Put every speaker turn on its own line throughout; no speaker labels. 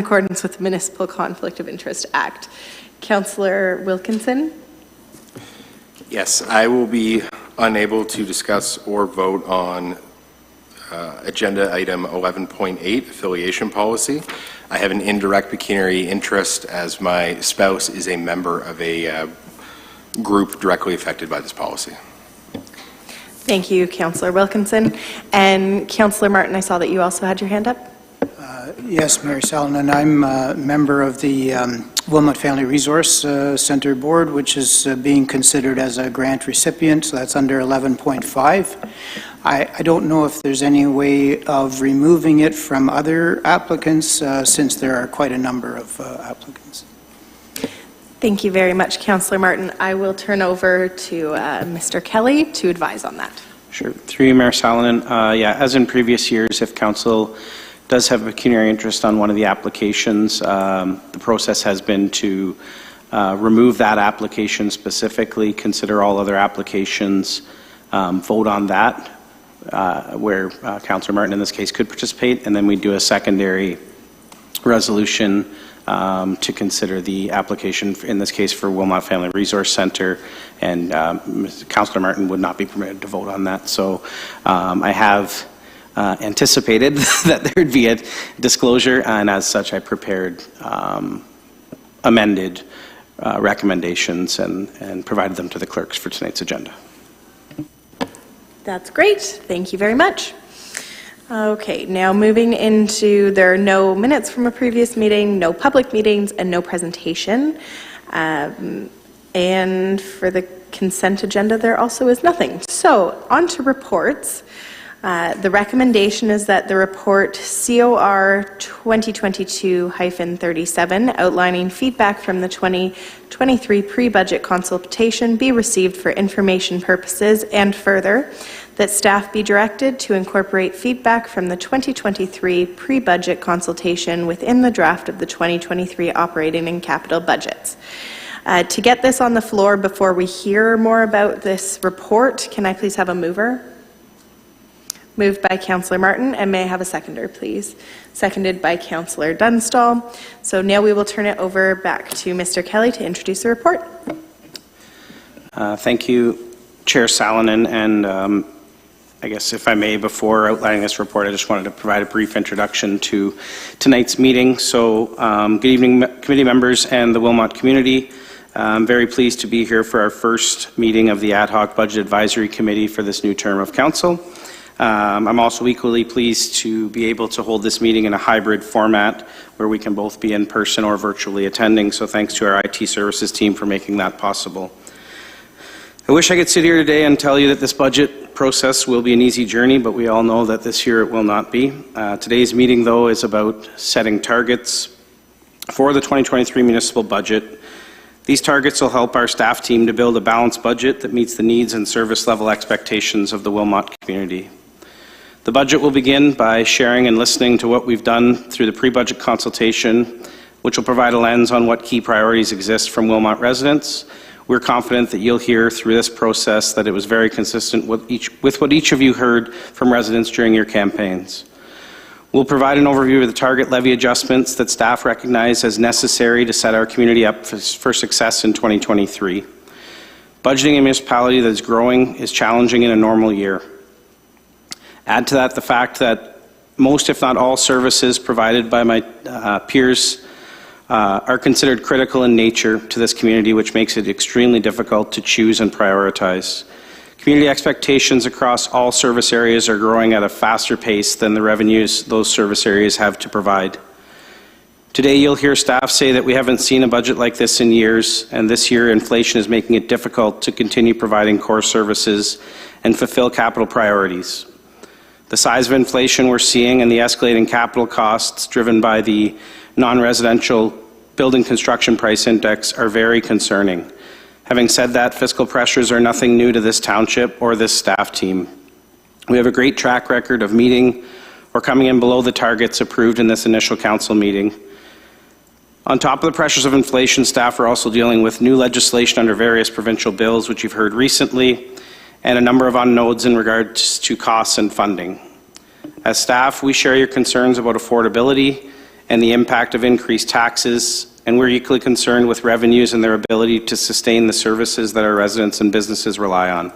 accordance with the Municipal Conflict of Interest Act. Councillor Wilkinson?
Yes, I will be unable to discuss or vote on agenda item 11.8, affiliation policy. I have an indirect pecuniary interest as my spouse is a member of a group directly affected by this policy.
Thank you, Councillor Wilkinson. And Councillor Martin, I saw that you also had your hand up.
Yes, Mayor Salonen, I'm a member of the Wilmot Family Resource Center Board, which is being considered as a grant recipient, so that's under 11.5. I don't know if there's any way of removing it from other applicants, since there are quite a number of applicants.
Thank you very much, Councillor Martin. I will turn over to Mr. Kelly to advise on that.
Sure. Through you, Mayor Salonen. Yeah, as in previous years, if Council does have a pecuniary interest on one of the applications, the process has been to remove that application specifically, consider all other applications, vote on that, where Councillor Martin in this case could participate, and then we do a secondary resolution to consider the application, in this case for Wilmot Family Resource Center, and Councillor Martin would not be permitted to vote on that. So I have anticipated that there would be a disclosure, and as such I prepared amended recommendations and provided them to the clerks for tonight's agenda.
That's great. Thank you very much. Okay, now moving into, there are no minutes from a previous meeting, no public meetings, and no presentation. And for the consent agenda, there also is nothing. So, on to reports. The recommendation is that the report COR 2022-37 outlining feedback from the 2023 pre-budget consultation be received for information purposes, and further, that staff be directed to incorporate feedback from the 2023 pre-budget consultation within the draft of the 2023 operating and capital budgets. To get this on the floor before we hear more about this report, can I please have a mover? Moved by Councillor Martin, and may I have a seconder, please? Seconded by Councillor Dunstall. So now we will turn it over back to Mr. Kelly to introduce the report.
Thank you, Chair Salonen, and I guess if I may, before outlining this report, I just wanted to provide a brief introduction to tonight's meeting. So good evening, committee members and the Wilmot community. I'm very pleased to be here for our first meeting of the Ad Hoc Budget Advisory Committee for this new term of council. I'm also equally pleased to be able to hold this meeting in a hybrid format where we can both be in person or virtually attending, so thanks to our IT services team for making that possible. I wish I could sit here today and tell you that this budget process will be an easy journey, but we all know that this year it will not be. Today's meeting, though, is about setting targets for the 2023 municipal budget. These targets will help our staff team to build a balanced budget that meets the needs and service level expectations of the Wilmot community. The budget will begin by sharing and listening to what we've done through the pre-budget consultation, which will provide a lens on what key priorities exist from Wilmot residents. We're confident that you'll hear through this process that it was very consistent with what each of you heard from residents during your campaigns. We'll provide an overview of the target levy adjustments that staff recognize as necessary to set our community up for success in 2023. Budgeting a municipality that is growing is challenging in a normal year. Add to that the fact that most, if not all, services provided by my peers are considered critical in nature to this community, which makes it extremely difficult to choose and prioritize. Community expectations across all service areas are growing at a faster pace than the revenues those service areas have to provide. Today you'll hear staff say that we haven't seen a budget like this in years, and this year inflation is making it difficult to continue providing core services and fulfill capital priorities. The size of inflation we're seeing and the escalating capital costs driven by the non-residential building construction price index are very concerning. Having said that, fiscal pressures are nothing new to this township or this staff team. We have a great track record of meeting or coming in below the targets approved in this initial council meeting. On top of the pressures of inflation, staff are also dealing with new legislation under various provincial bills, which you've heard recently, and a number of unknowns in regards to costs and funding. As staff, we share your concerns about affordability and the impact of increased taxes, and we're equally concerned with revenues and their ability to sustain the services that our residents and businesses rely on.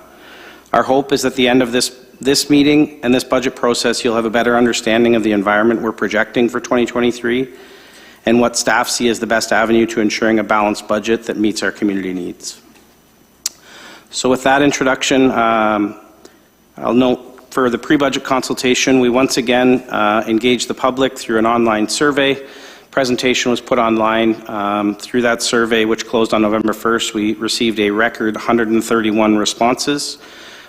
Our hope is at the end of this meeting and this budget process, you'll have a better understanding of the environment we're projecting for 2023 and what staff see as the best avenue to ensuring a balanced budget that meets our community needs. So with that introduction, I'll note for the pre-budget consultation, we once again engaged the public through an online survey. Presentation was put online. Through that survey, which closed on November 1st, we received a record 131 responses.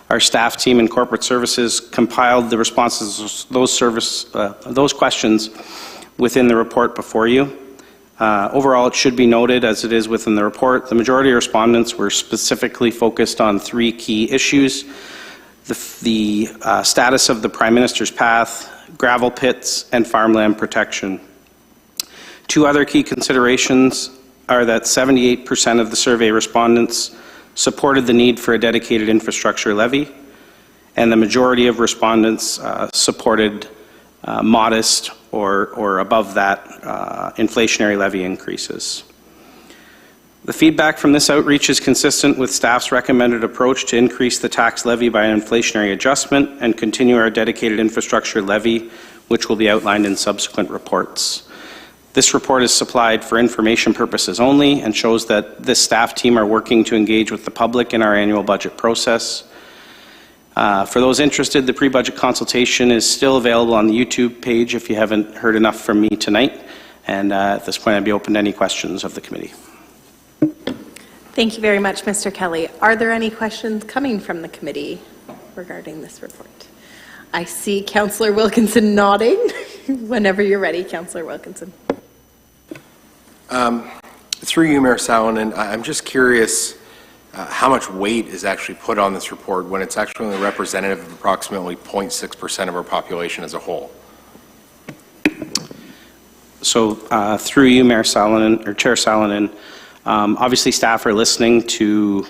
Our staff team and corporate services compiled the responses to those questions within the report before you. Overall, it should be noted, as it is within the report, the majority of respondents were specifically focused on 3 key issues: the status of the Prime Minister's path, gravel pits, and farmland protection. 2 other key considerations are that 78% of the survey respondents supported the need for a dedicated infrastructure levy, and the majority of respondents supported modest or above that inflationary levy increases. The feedback from this outreach is consistent with staff's recommended approach to increase the tax levy by an inflationary adjustment and continue our dedicated infrastructure levy, which will be outlined in subsequent reports. This report is supplied for information purposes only and shows that this staff team are working to engage with the public in our annual budget process. For those interested, the pre-budget consultation is still available on the YouTube page if you haven't heard enough from me tonight. And at this point, I'd be open to any questions of the committee.
Thank you very much, Mr. Kelly. Are there any questions coming from the committee regarding this report? I see Councillor Wilkinson nodding. Whenever you're ready, Councillor Wilkinson.
Through you, Mayor Salonen, I'm just curious how much weight is actually put on this report when it's actually only representative of approximately 0.6% of our population as a whole.
So through you, Mayor Salonen, or Chair Salonen, obviously staff are listening to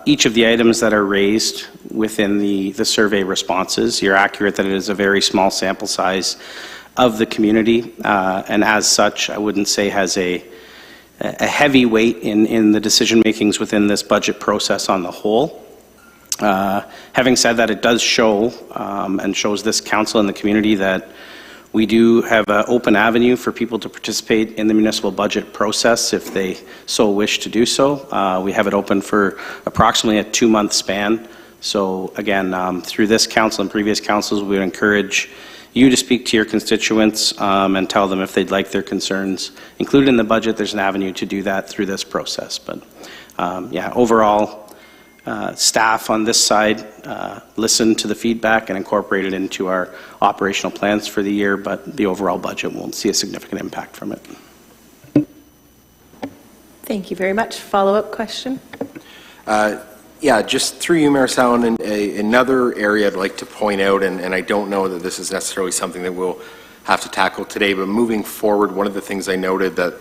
each of the items that are raised within the survey responses. You're accurate that it is a very small sample size of the community, and as such, I wouldn't say has a heavy weight in the decision makings within this budget process on the whole. Having said that, it does show and shows this council and the community that we do have an open avenue for people to participate in the municipal budget process if they so wish to do so. We have it open for approximately a 2-month span. So again, through this council and previous councils, we would encourage you to speak to your constituents and tell them if they'd like their concerns included in the budget. There's an avenue to do that through this process. But yeah, overall, staff on this side listen to the feedback and incorporate it into our operational plans for the year, but the overall budget won't see a significant impact from it.
Thank you very much. Follow-up question?
Yeah, just through you, Mayor Salonen, another area I'd like to point out, and I don't know that this is necessarily something that we'll have to tackle today, but moving forward, one of the things I noted that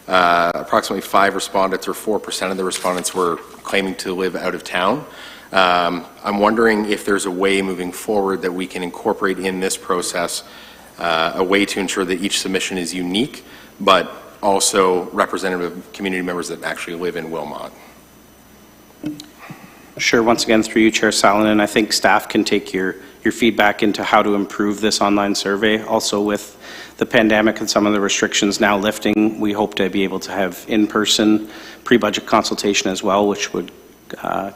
approximately 5 respondents or 4% of the respondents were claiming to live out of town. I'm wondering if there's a way moving forward that we can incorporate in this process a way to ensure that each submission is unique, but also representative community members that actually live in Wilmot.
Sure. Once again, through you, Chair Salonen, I think staff can take your feedback into how to improve this online survey. Also, with the pandemic and some of the restrictions now lifting, we hope to be able to have in-person pre-budget consultation as well, which would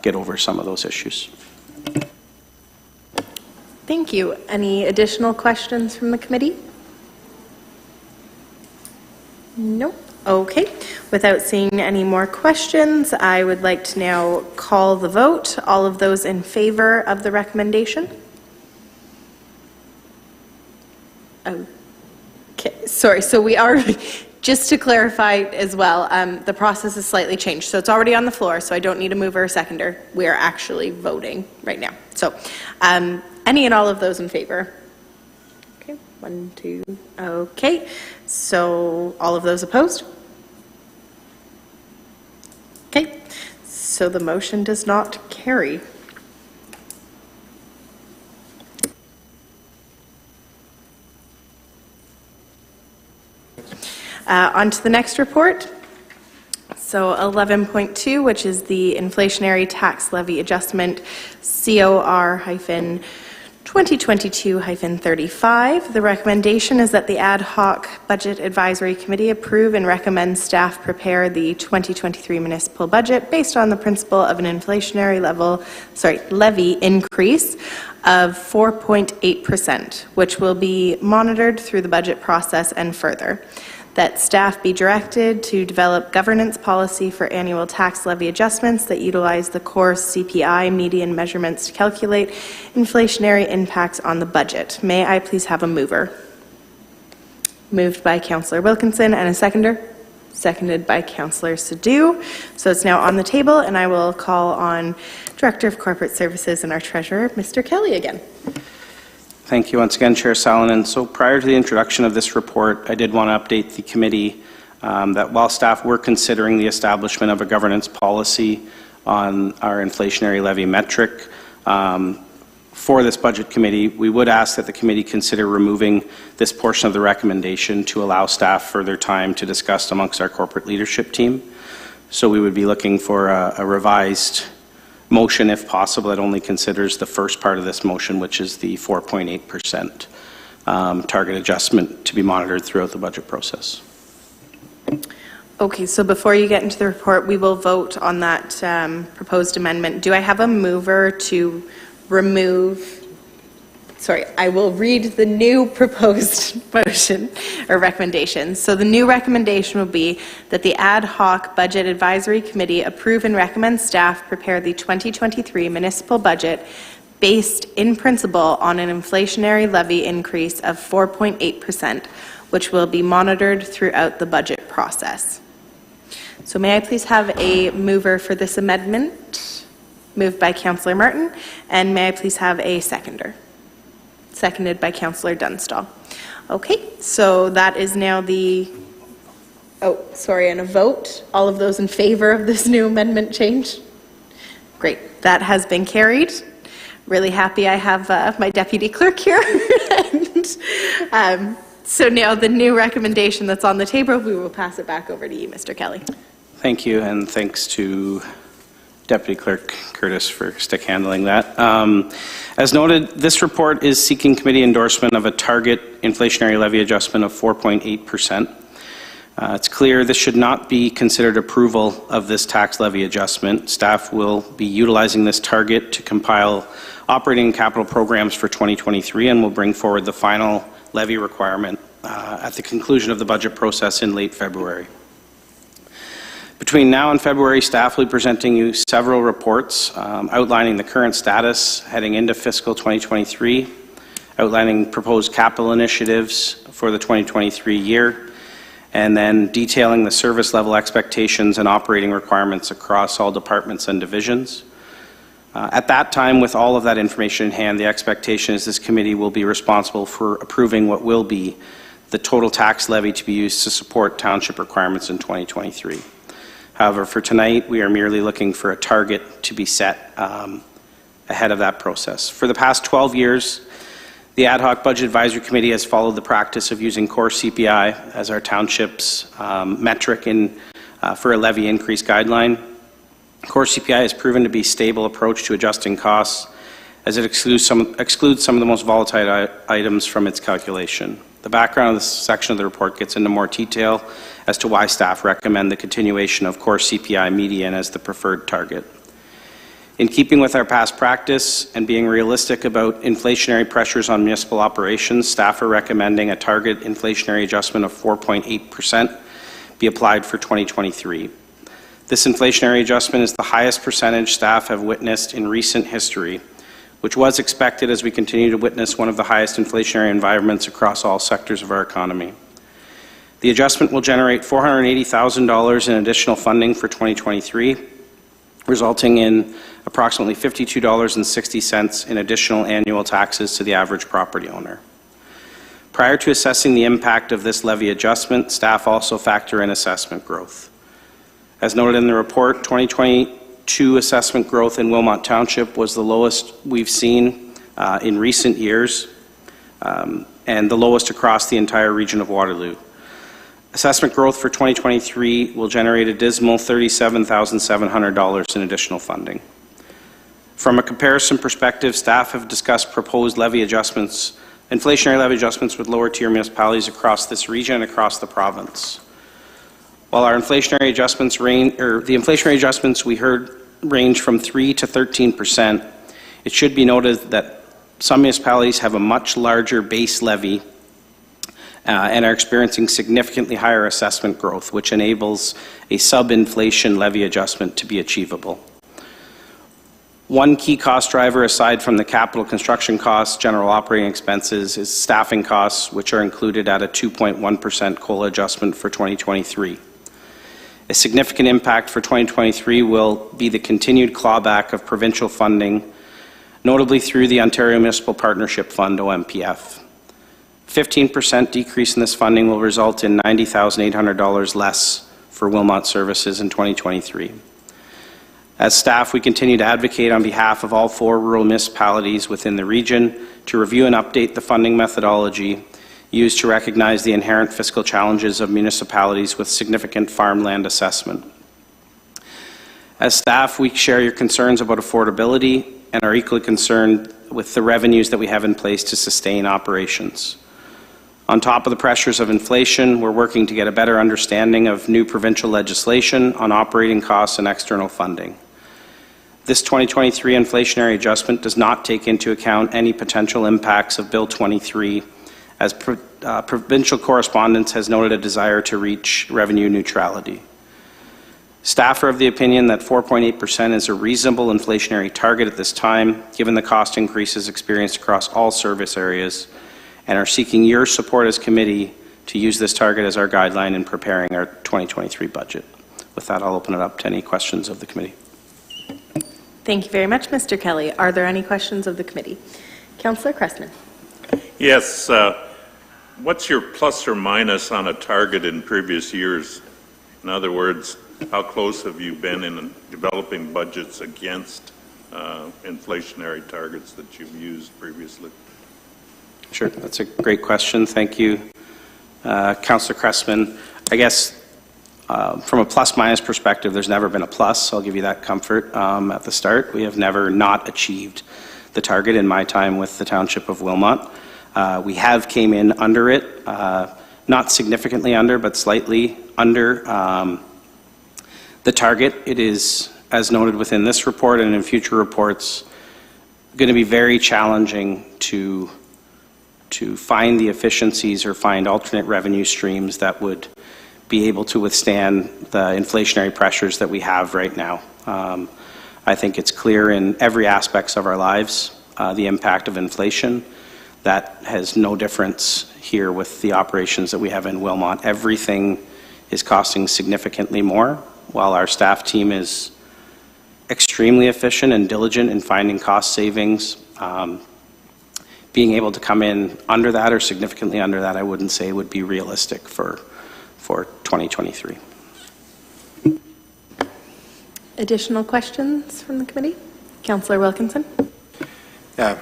get over some of those issues.
Thank you. Any additional questions from the committee? Nope. Okay. Without seeing any more questions, I would like to now call the vote. All of those in favor of the recommendation? Okay. Sorry. So we are, just to clarify as well, the process is slightly changed. So it's already on the floor, so I don't need a mover or seconder. We are actually voting right now. So any and all of those in favor? Okay. 1, 2. Okay. So all of those opposed? Okay, so the motion does not carry. On to the next report. So 11.2, which is the inflationary tax levy adjustment, COR-2022-35. The recommendation is that the ad hoc budget advisory committee approve and recommend staff prepare the 2023 municipal budget based on the principle of an inflationary levy increase of 4.8%, which will be monitored through the budget process and further. That staff be directed to develop governance policy for annual tax levy adjustments that utilize the core CPI median measurements to calculate inflationary impacts on the budget. May I please have a mover? Moved by Councillor Wilkinson, and a seconder? Seconded by Councillor Sadhu. So it's now on the table, and I will call on Director of Corporate Services and our Treasurer, Mr. Kelly, again.
Thank you once again, Chair Salonen. So prior to the introduction of this report, I did want to update the committee that while staff were considering the establishment of a governance policy on our inflationary levy metric for this budget committee, we would ask that the committee consider removing this portion of the recommendation to allow staff further time to discuss amongst our corporate leadership team. So we would be looking for a revised motion, if possible, that only considers the first part of this motion, which is the 4.8% target adjustment to be monitored throughout the budget process.
Okay, so before you get into the report, we will vote on that proposed amendment. Do I have a mover to remove? Sorry, I will read the new proposed motion or recommendation. So the new recommendation will be that the ad hoc budget advisory committee approve and recommend staff prepare the 2023 municipal budget based in principle on an inflationary levy increase of 4.8%, which will be monitored throughout the budget process. So may I please have a mover for this amendment? Moved by Councillor Martin, and may I please have a seconder? Seconded by Councillor Dunstall. Okay, so that is now and a vote. All of those in favor of this new amendment change? Great, that has been carried. Really happy I have my deputy clerk here. And, so now the new recommendation that's on the table, we will pass it back over to you, Mr. Kelly.
Thank you, and thanks to Deputy Clerk Curtis for stick handling that. As noted, this report is seeking committee endorsement of a target inflationary levy adjustment of 4.8%. It's clear this should not be considered approval of this tax levy adjustment. Staff will be utilizing this target to compile operating and capital programs for 2023 and will bring forward the final levy requirement at the conclusion of the budget process in late February. Between now and February, staff will be presenting you several reports outlining the current status heading into fiscal 2023, outlining proposed capital initiatives for the 2023 year, and then detailing the service level expectations and operating requirements across all departments and divisions. At that time, with all of that information in hand, the expectation is this committee will be responsible for approving what will be the total tax levy to be used to support township requirements in 2023. However, for tonight, we are merely looking for a target to be set ahead of that process. For the past 12 years, the Ad Hoc Budget Advisory Committee has followed the practice of using core CPI as our township's metric for a levy increase guideline. Core CPI has proven to be a stable approach to adjusting costs as it excludes some of the most volatile items from its calculation. The background of this section of the report gets into more detail as to why staff recommend the continuation of core CPI median as the preferred target. In keeping with our past practice and being realistic about inflationary pressures on municipal operations, staff are recommending a target inflationary adjustment of 4.8% be applied for 2023. This inflationary adjustment is the highest percentage staff have witnessed in recent history, which was expected as we continue to witness one of the highest inflationary environments across all sectors of our economy. The adjustment will generate $480,000 in additional funding for 2023, resulting in approximately $52.60 in additional annual taxes to the average property owner. Prior to assessing the impact of this levy adjustment, staff also factor in assessment growth. As noted in the report, 2022 assessment growth in Wilmot Township was the lowest we've seen in recent years and the lowest across the entire region of Waterloo. Assessment growth for 2023 will generate a dismal $37,700 in additional funding. From a comparison perspective, staff have discussed proposed levy adjustments, inflationary levy adjustments with lower tier municipalities across this region and across the province. While our inflationary adjustments the inflationary adjustments we heard range from 3 to 13%, it should be noted that some municipalities have a much larger base levy and are experiencing significantly higher assessment growth, which enables a sub-inflation levy adjustment to be achievable. One key cost driver, aside from the capital construction costs, general operating expenses, is staffing costs, which are included at a 2.1% COLA adjustment for 2023. A significant impact for 2023 will be the continued clawback of provincial funding, notably through the Ontario Municipal Partnership Fund, OMPF. 15% decrease in this funding will result in $90,800 less for Wilmot services in 2023. As staff, we continue to advocate on behalf of all 4 rural municipalities within the region to review and update the funding methodology used to recognize the inherent fiscal challenges of municipalities with significant farmland assessment. As staff, we share your concerns about affordability and are equally concerned with the revenues that we have in place to sustain operations. On top of the pressures of inflation, we're working to get a better understanding of new provincial legislation on operating costs and external funding. This 2023 inflationary adjustment does not take into account any potential impacts of Bill 23, as provincial correspondence has noted a desire to reach revenue neutrality. Staff are of the opinion that 4.8% is a reasonable inflationary target at this time, given the cost increases experienced across all service areas, and are seeking your support as committee to use this target as our guideline in preparing our 2023 budget. With that, I'll open it up to any questions of the committee.
Thank you very much, Mr. Kelly. Are there any questions of the committee? Councillor Cressman.
Yes. What's your plus or minus on a target in previous years? In other words, how close have you been in developing budgets against inflationary targets that you've used previously?
Sure, that's a great question. Thank you, Councillor Cressman. I guess from a plus-minus perspective, there's never been a plus. I'll give you that comfort at the start. We have never not achieved the target in my time with the Township of Wilmot. We have came in under it, not significantly under, but slightly under the target. It is, as noted within this report and in future reports, going to be very challenging to find the efficiencies or find alternate revenue streams that would be able to withstand the inflationary pressures that we have right now. I think it's clear in every aspect of our lives, the impact of inflation. That has no difference here with the operations that we have in Wilmot. Everything is costing significantly more, while our staff team is extremely efficient and diligent in finding cost savings. Being able to come in under that or significantly under that, I wouldn't say would be realistic for 2023.
Additional questions from the committee? Councillor Wilkinson.
Yeah.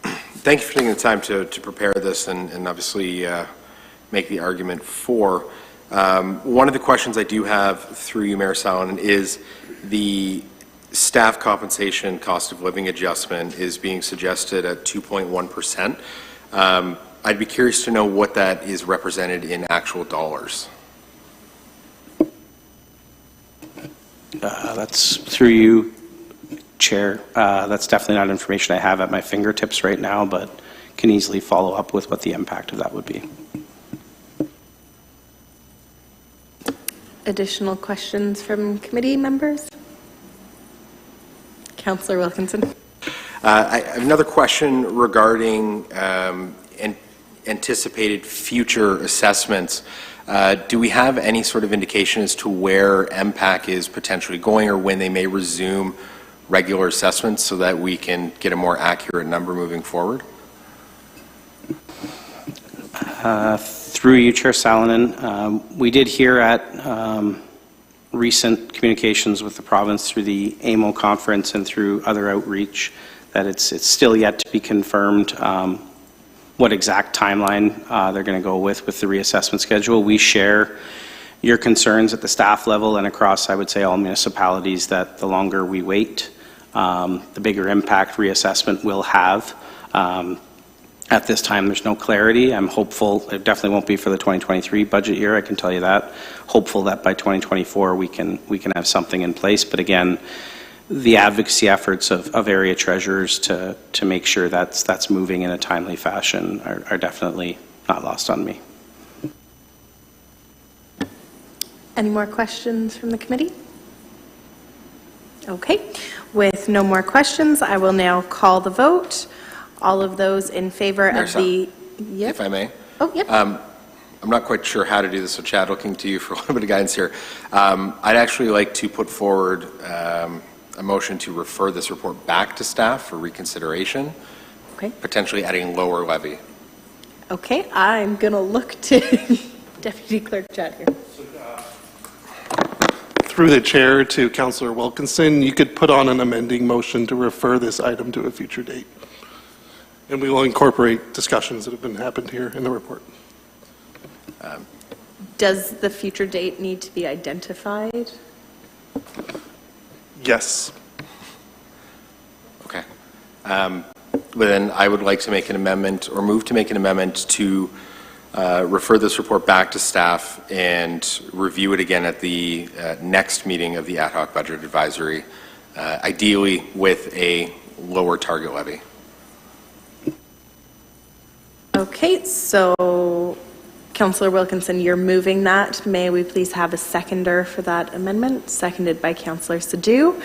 Thank you for taking the time to prepare this and obviously make the argument for. One of the questions I do have through you, Mayor Salonen, is the staff compensation cost of living adjustment is being suggested at 2.1%. I'd be curious to know what that is represented in actual dollars.
That's through you, Chair. That's definitely not information I have at my fingertips right now, but can easily follow up with what the impact of that would be.
Additional questions from committee members? Councillor Wilkinson.
I have another question regarding anticipated future assessments. Do we have any sort of indication as to where MPAC is potentially going or when they may resume regular assessments so that we can get a more accurate number moving forward?
Through you, Chair Salonen, we did hear at recent communications with the province through the AMO conference and through other outreach that it's still yet to be confirmed what exact timeline they're going to go with the reassessment schedule. We share your concerns at the staff level and across, I would say, all municipalities, that the longer we wait, the bigger impact reassessment will have. At this time, there's no clarity. I'm hopeful, it definitely won't be for the 2023 budget year, I can tell you that. Hopeful that by 2024 we can have something in place. But again, the advocacy efforts of area treasurers to make sure that's moving in a timely fashion are definitely not lost on me.
Any more questions from the committee? Okay. With no more questions, I will now call the vote. All of those in favor of the... Yep.
If I may.
Oh, yep.
I'm not quite sure how to do this, so Chad, looking to you for a little bit of guidance here. I'd actually like to put forward a motion to refer this report back to staff for reconsideration,
Okay.
potentially adding lower levy.
Okay, I'm going to look to Deputy Clerk Chad here.
Through the chair to Councillor Wilkinson, you could put on an amending motion to refer this item to a future date. And we will incorporate discussions that have been happened here in the report.
Does the future date need to be identified?
Yes.
Okay. Then I would like to make an amendment, or move to make an amendment to refer this report back to staff and review it again at the next meeting of the Ad Hoc Budget Advisory, ideally with a lower target levy.
Okay, so Councillor Wilkinson, you're moving that. May we please have a seconder for that amendment? Seconded by Councillor Sadhu.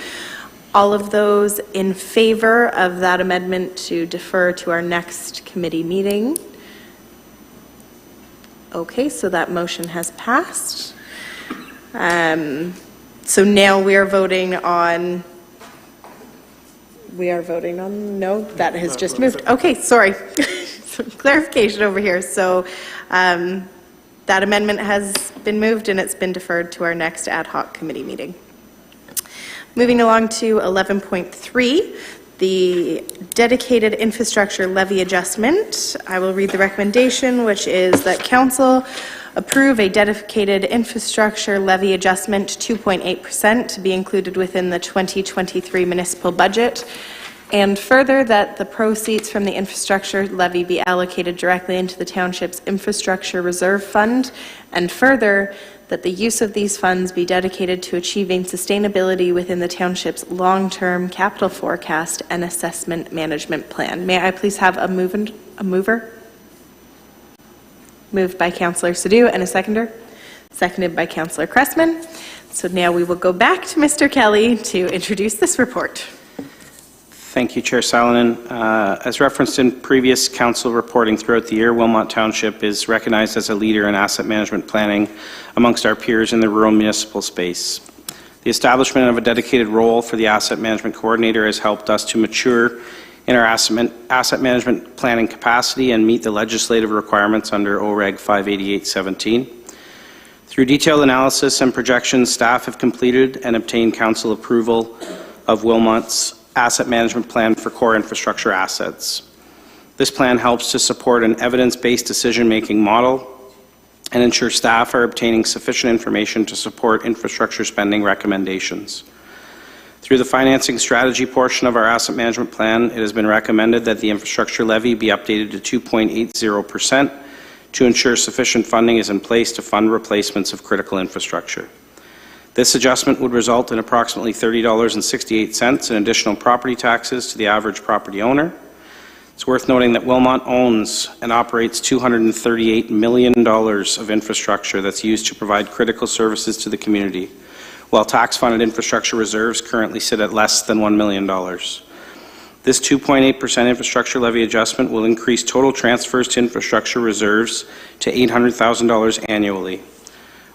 All of those in favor of that amendment to defer to our next committee meeting? Okay, so that motion has passed. So now we are voting on... No, that has just moved. Okay, sorry. Some clarification over here. So that amendment has been moved and it's been deferred to our next ad hoc committee meeting. Moving along to 11.3, the dedicated infrastructure levy adjustment. I will read the recommendation, which is that council approve a dedicated infrastructure levy adjustment 2.8% to be included within the 2023 municipal budget, and further that the proceeds from the infrastructure levy be allocated directly into the township's infrastructure reserve fund, and further that the use of these funds be dedicated to achieving sustainability within the township's long-term capital forecast and assessment management plan. May I please have a mover? Moved by Councillor Sadhu, and a seconder? Seconded by Councillor Cressman. So now we will go back to Mr. Kelly to introduce this report.
Thank you, Chair Salonen. As referenced in previous council reporting throughout the year, Wilmot Township is recognized as a leader in asset management planning amongst our peers in the rural municipal space. The establishment of a dedicated role for the asset management coordinator has helped us to mature in our asset management planning capacity and meet the legislative requirements under OREG 588-17. Through detailed analysis and projections, staff have completed and obtained council approval of Wilmot's asset management plan for core infrastructure assets. This plan helps to support an evidence-based decision-making model and ensure staff are obtaining sufficient information to support infrastructure spending recommendations. Through the financing strategy portion of our asset management plan, it has been recommended that the infrastructure levy be updated to 2.80% to ensure sufficient funding is in place to fund replacements of critical infrastructure. This adjustment would result in approximately $30.68 in additional property taxes to the average property owner. It's worth noting that Wilmot owns and operates $238 million of infrastructure that's used to provide critical services to the community, while tax-funded infrastructure reserves currently sit at less than $1 million. This 2.8% infrastructure levy adjustment will increase total transfers to infrastructure reserves to $800,000 annually.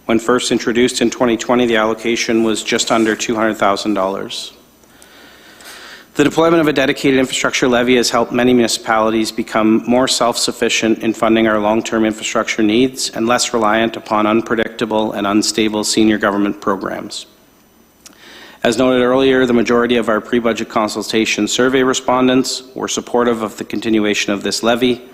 When first introduced in 2020, the allocation was just under $200,000. The deployment of a dedicated infrastructure levy has helped many municipalities become more self-sufficient in funding our long-term infrastructure needs and less reliant upon unpredictable and unstable senior government programs. As noted earlier, the majority of our pre-budget consultation survey respondents were supportive of the continuation of this levy,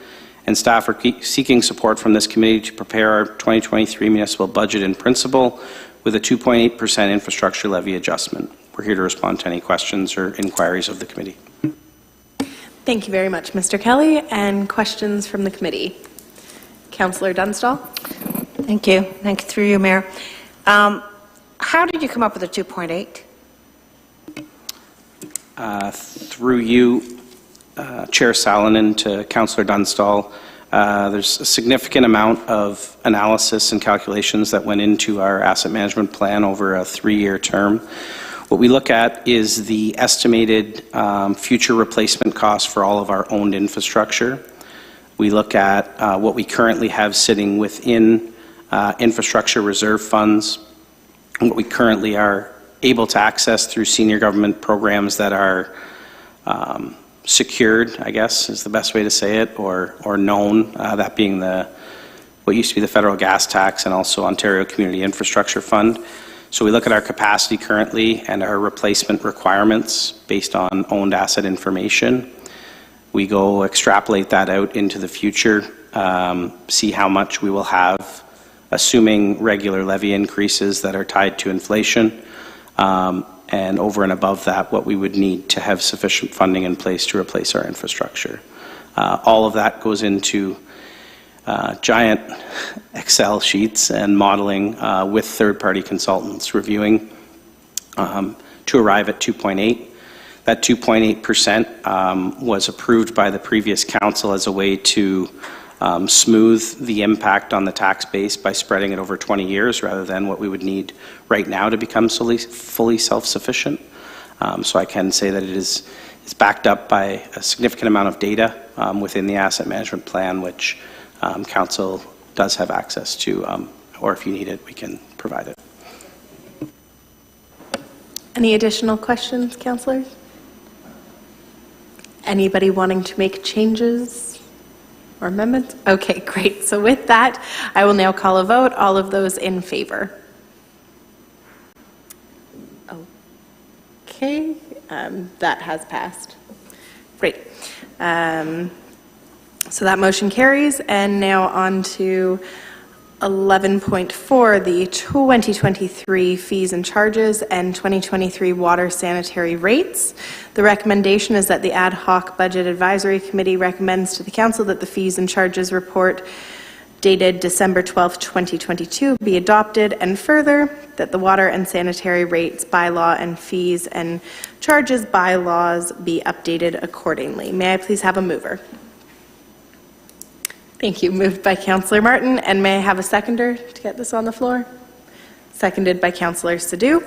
and staff are seeking support from this committee to prepare our 2023 municipal budget in principle with a 2.8% infrastructure levy adjustment. We're here to respond to any questions or inquiries of the committee.
Thank you very much, Mr. Kelly. And questions from the committee? Councillor Dunstall.
Thank you. Thank you through you, Mayor. How did you come up with a 2.8?
Through you, Chair Salonen, to Councillor Dunstall, there's a significant amount of analysis and calculations that went into our asset management plan over a 3-year term. What we look at is the estimated future replacement costs for all of our owned infrastructure. We look at what we currently have sitting within infrastructure reserve funds, and what we currently are able to access through senior government programs that are secured, I guess is the best way to say it, or known, that being what used to be the federal gas tax and also Ontario Community Infrastructure Fund. So we look at our capacity currently and our replacement requirements based on owned asset information. We go extrapolate that out into the future, see how much we will have, assuming regular levy increases that are tied to inflation, and over and above that, what we would need to have sufficient funding in place to replace our infrastructure. All of that goes into giant Excel sheets and modeling with third-party consultants reviewing to arrive at 2.8. That 2.8% was approved by the previous council as a way to smooth the impact on the tax base by spreading it over 20 years rather than what we would need right now to become fully self-sufficient. So I can say that it is backed up by a significant amount of data within the asset management plan, which council does have access to, or if you need it, we can provide it.
Any additional questions, councillors? Anybody wanting to make changes or amendments? Okay, great. So with that, I will now call a vote. All of those in favor? Okay, that has passed. Great. So that motion carries, and now on to 11.4, the 2023 fees and charges and 2023 water sanitary rates. The recommendation is that the Ad Hoc Budget Advisory Committee recommends to the Council that the fees and charges report dated December 12, 2022 be adopted, and further, that the water and sanitary rates bylaw and fees and charges bylaws be updated accordingly. May I please have a mover? Thank you. Moved by Councillor Martin, and may I have a seconder to get this on the floor? Seconded by Councillor Sadhu.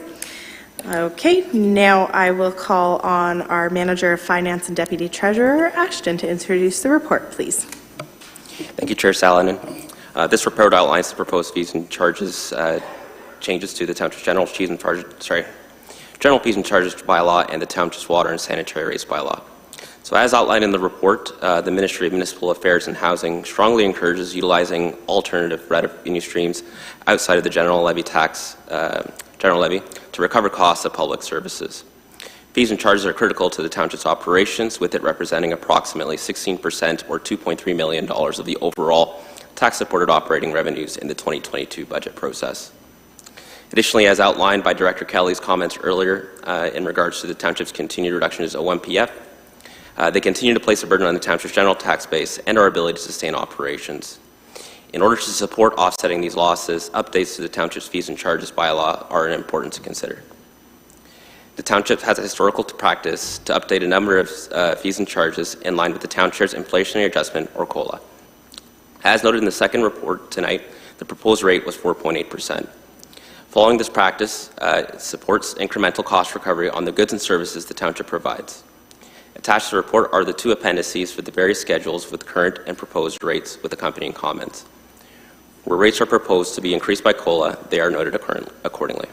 Okay, now I will call on our Manager of Finance and Deputy Treasurer, Ashton, to introduce the report, please.
Thank you, Chair Salonen. This report outlines the proposed fees and charges changes to the Township's general fees and charges bylaw and the Township's water and sanitary rates bylaw. So as outlined in the report, the Ministry of Municipal Affairs and Housing strongly encourages utilizing alternative revenue streams outside of the general levy to recover costs of public services. Fees and charges are critical to the Township's operations, with it representing approximately 16% or $2.3 million of the overall tax-supported operating revenues in the 2022 budget process. Additionally, as outlined by Director Kelly's comments earlier in regards to the Township's continued reduction to OMPF, they continue to place a burden on the Township's general tax base and our ability to sustain operations. In order to support offsetting these losses, updates to the Township's fees and charges bylaw are important to consider. The Township has a historical practice to update a number of fees and charges in line with the Township's inflationary adjustment, or COLA. As noted in the second report tonight, the proposed rate was 4.8%. Following this practice, it supports incremental cost recovery on the goods and services the Township provides. Attached to the report are the two appendices for the various schedules with current and proposed rates with accompanying comments. Where rates are proposed to be increased by COLA, they are noted accordingly.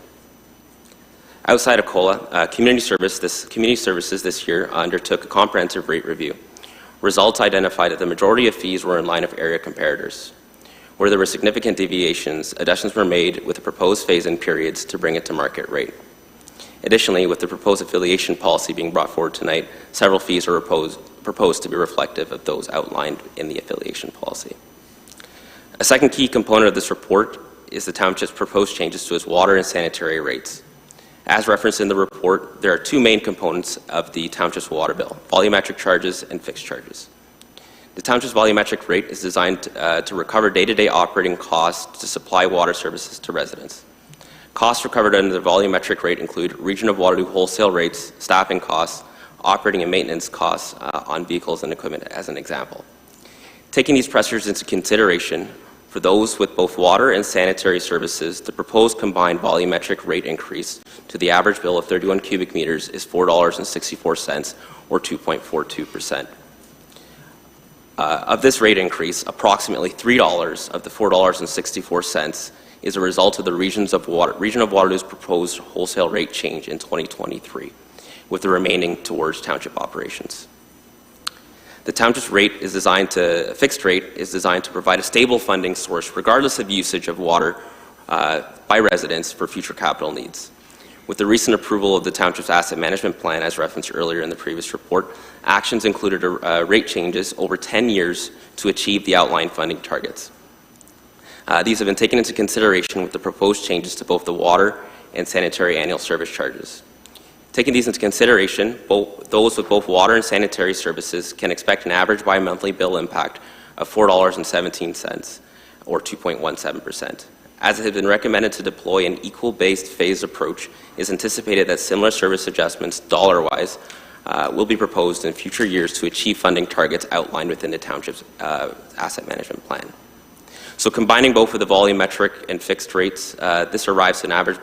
Outside of COLA, community services this year undertook a comprehensive rate review. Results identified that the majority of fees were in line of area comparators. Where there were significant deviations, adjustments were made with the proposed phase-in periods to bring it to market rate. Additionally, with the proposed affiliation policy being brought forward tonight, several fees are proposed to be reflective of those outlined in the affiliation policy. A second key component of this report is the Township's proposed changes to its water and sanitary rates. As referenced in the report, there are two main components of the Township's water bill: volumetric charges and fixed charges. The Township's volumetric rate is designed to recover day-to-day operating costs to supply water services to residents. Costs recovered under the volumetric rate include Region of Waterloo wholesale rates, staffing costs, operating and maintenance costs on vehicles and equipment, as an example. Taking these pressures into consideration, for those with both water and sanitary services, the proposed combined volumetric rate increase to the average bill of 31 cubic meters is $4.64, or 2.42%. Of this rate increase, approximately $3 of the $4.64 is a result of the Region of Waterloo's proposed wholesale rate change in 2023, with the remaining towards Township operations. The Township's fixed rate is designed to provide a stable funding source regardless of usage of water by residents for future capital needs. With the recent approval of the Township's asset management plan, as referenced earlier in the previous report, actions included rate changes over 10 years to achieve the outlined funding targets. These have been taken into consideration with the proposed changes to both the water and sanitary annual service charges. Taking these into consideration, those with both water and sanitary services can expect an average bi-monthly bill impact of $4.17, or 2.17%. As it has been recommended to deploy an equal-based phased approach, it is anticipated that similar service adjustments, dollar-wise, will be proposed in future years to achieve funding targets outlined within the Township's asset management plan. So combining both of the volumetric and fixed rates, this arrives at an average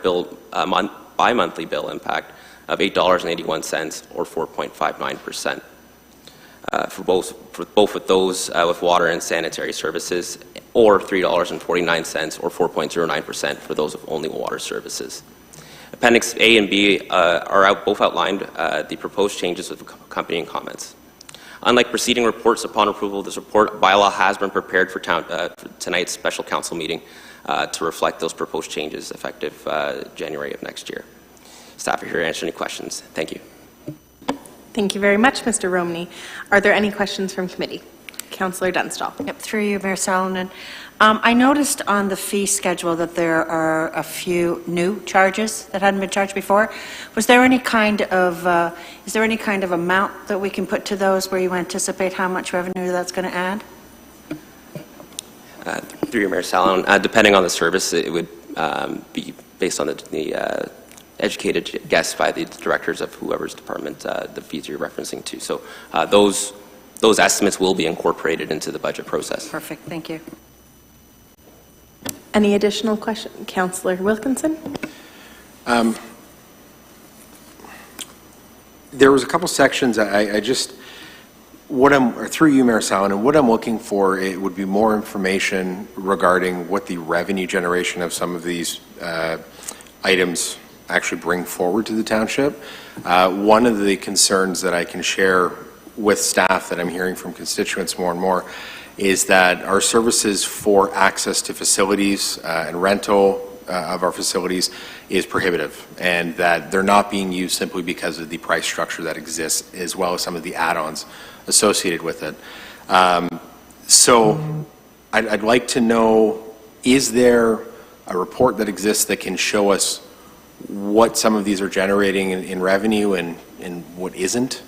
bi-monthly bill impact of $8.81, or 4.59%, for both with those with water and sanitary services, or $3.49, or 4.09% for those with only water services. Appendix A and B are both outlined the proposed changes with accompanying comments. Unlike preceding reports, upon approval of this report, bylaw has been prepared for tonight's special council meeting to reflect those proposed changes effective January of next year. Staff are here to answer any questions. Thank you.
Thank you very much, Mr. Romney. Are there any questions from committee? Councillor Dunstall.
Yep, through you, Mayor Salonen. I noticed on the fee schedule that there are a few new charges that hadn't been charged before. Was there any kind of, is there any kind of amount that we can put to those where you anticipate how much revenue that's going to add?
Through you, Mayor Salonen, depending on the service, it would be based on the educated guess by the directors of whoever's department the fees you're referencing to. So those estimates will be incorporated into the budget process.
Perfect, thank you.
Any additional questions? Councillor Wilkinson?
There was a couple sections through you, Mayor Salonen, and what I'm looking for, it would be more information regarding what the revenue generation of some of these items actually bring forward to the township. One of the concerns that I can share with staff that I'm hearing from constituents more and more is that our services for access to facilities and rental of our facilities is prohibitive, and that they're not being used simply because of the price structure that exists, as well as some of the add-ons associated with it. So I'd like to know, is there a report that exists that can show us what some of these are generating in revenue and what isn't?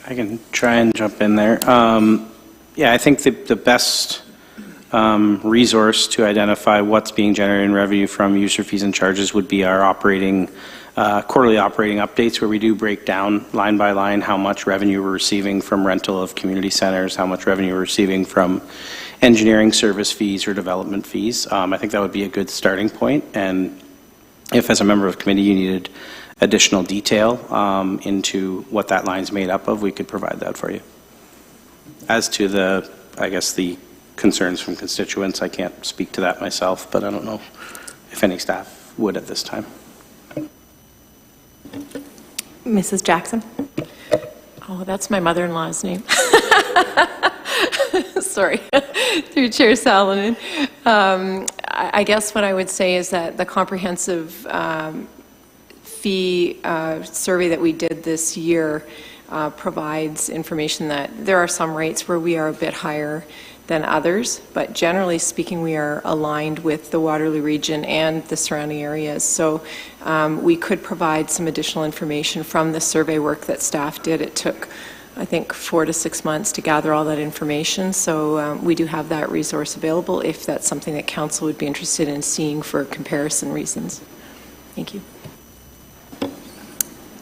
I can try and jump in there. Yeah, I think the best resource to identify what's being generated in revenue from user fees and charges would be our quarterly operating updates, where we do break down line by line how much revenue we're receiving from rental of community centers, how much revenue we're receiving from engineering service fees or development fees. I think that would be a good starting point. And if, as a member of committee, you needed additional detail into what that line's made up of, we could provide that for you. As to the concerns from constituents, I can't speak to that myself, but I don't know if any staff would at this time.
Mrs. Jackson?
Oh, that's my mother-in-law's name. Sorry. Through Chair Salonen. I guess what I would say is that the comprehensive fee survey that we did this year provides information that there are some rates where we are a bit higher than others, but generally speaking, we are aligned with the Waterloo region and the surrounding areas. So we could provide some additional information from the survey work that staff did. It took, I think, 4 to 6 months to gather all that information. So we do have that resource available if that's something that council would be interested in seeing for comparison reasons. Thank you.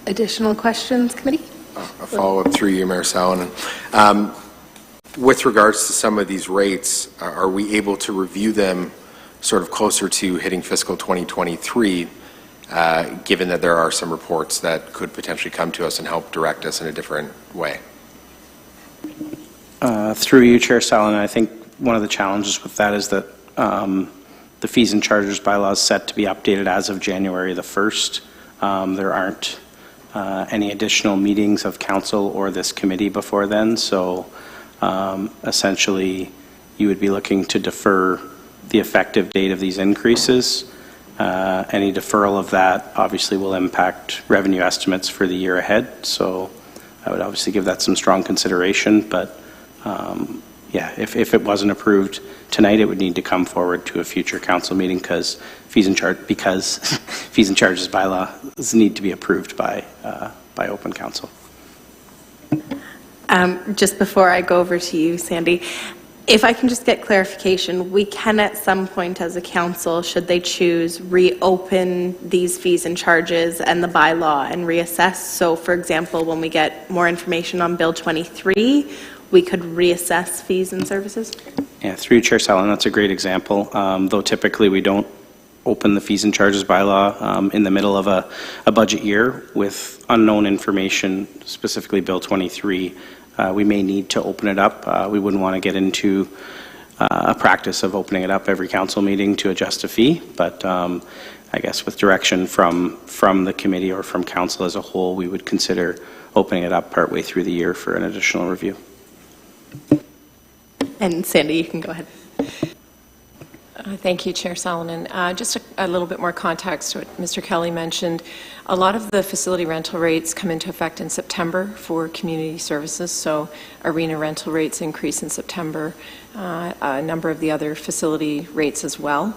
Additional questions, committee?
A follow-up through you, Mayor Salonen. With regards to some of these rates, are we able to review them sort of closer to hitting fiscal 2023, given that there are some reports that could potentially come to us and help direct us in a different way?
Through you, Chair Salonen, I think one of the challenges with that is that the fees and charges bylaw is set to be updated as of January the 1st. There aren't any additional meetings of council or this committee before then, so essentially you would be looking to defer the effective date of these increases. Any deferral of that obviously will impact revenue estimates for the year ahead, so I would obviously give that some strong consideration, but yeah, if it wasn't approved tonight, it would need to come forward to a future council meeting because fees and charges bylaws need to be approved by open council.
Just before I go over to you, Sandy, if I can just get clarification, we can at some point as a council, should they choose, reopen these fees and charges and the bylaw and reassess. So for example, when we get more information on Bill 23, we could reassess fees and services?
Yeah, through you, Chair Salonen, that's a great example. Though typically we don't open the fees and charges bylaw in the middle of a budget year with unknown information, specifically Bill 23. We may need to open it up. We wouldn't want to get into a practice of opening it up every council meeting to adjust a fee, but I guess with direction from the committee or from council as a whole, we would consider opening it up partway through the year for an additional review.
And Sandy, you can go ahead.
Thank you, Chair Salonen. Just a little bit more context to what Mr. Kelly mentioned. A lot of the facility rental rates come into effect in September for community services, so arena rental rates increase in September, a number of the other facility rates as well.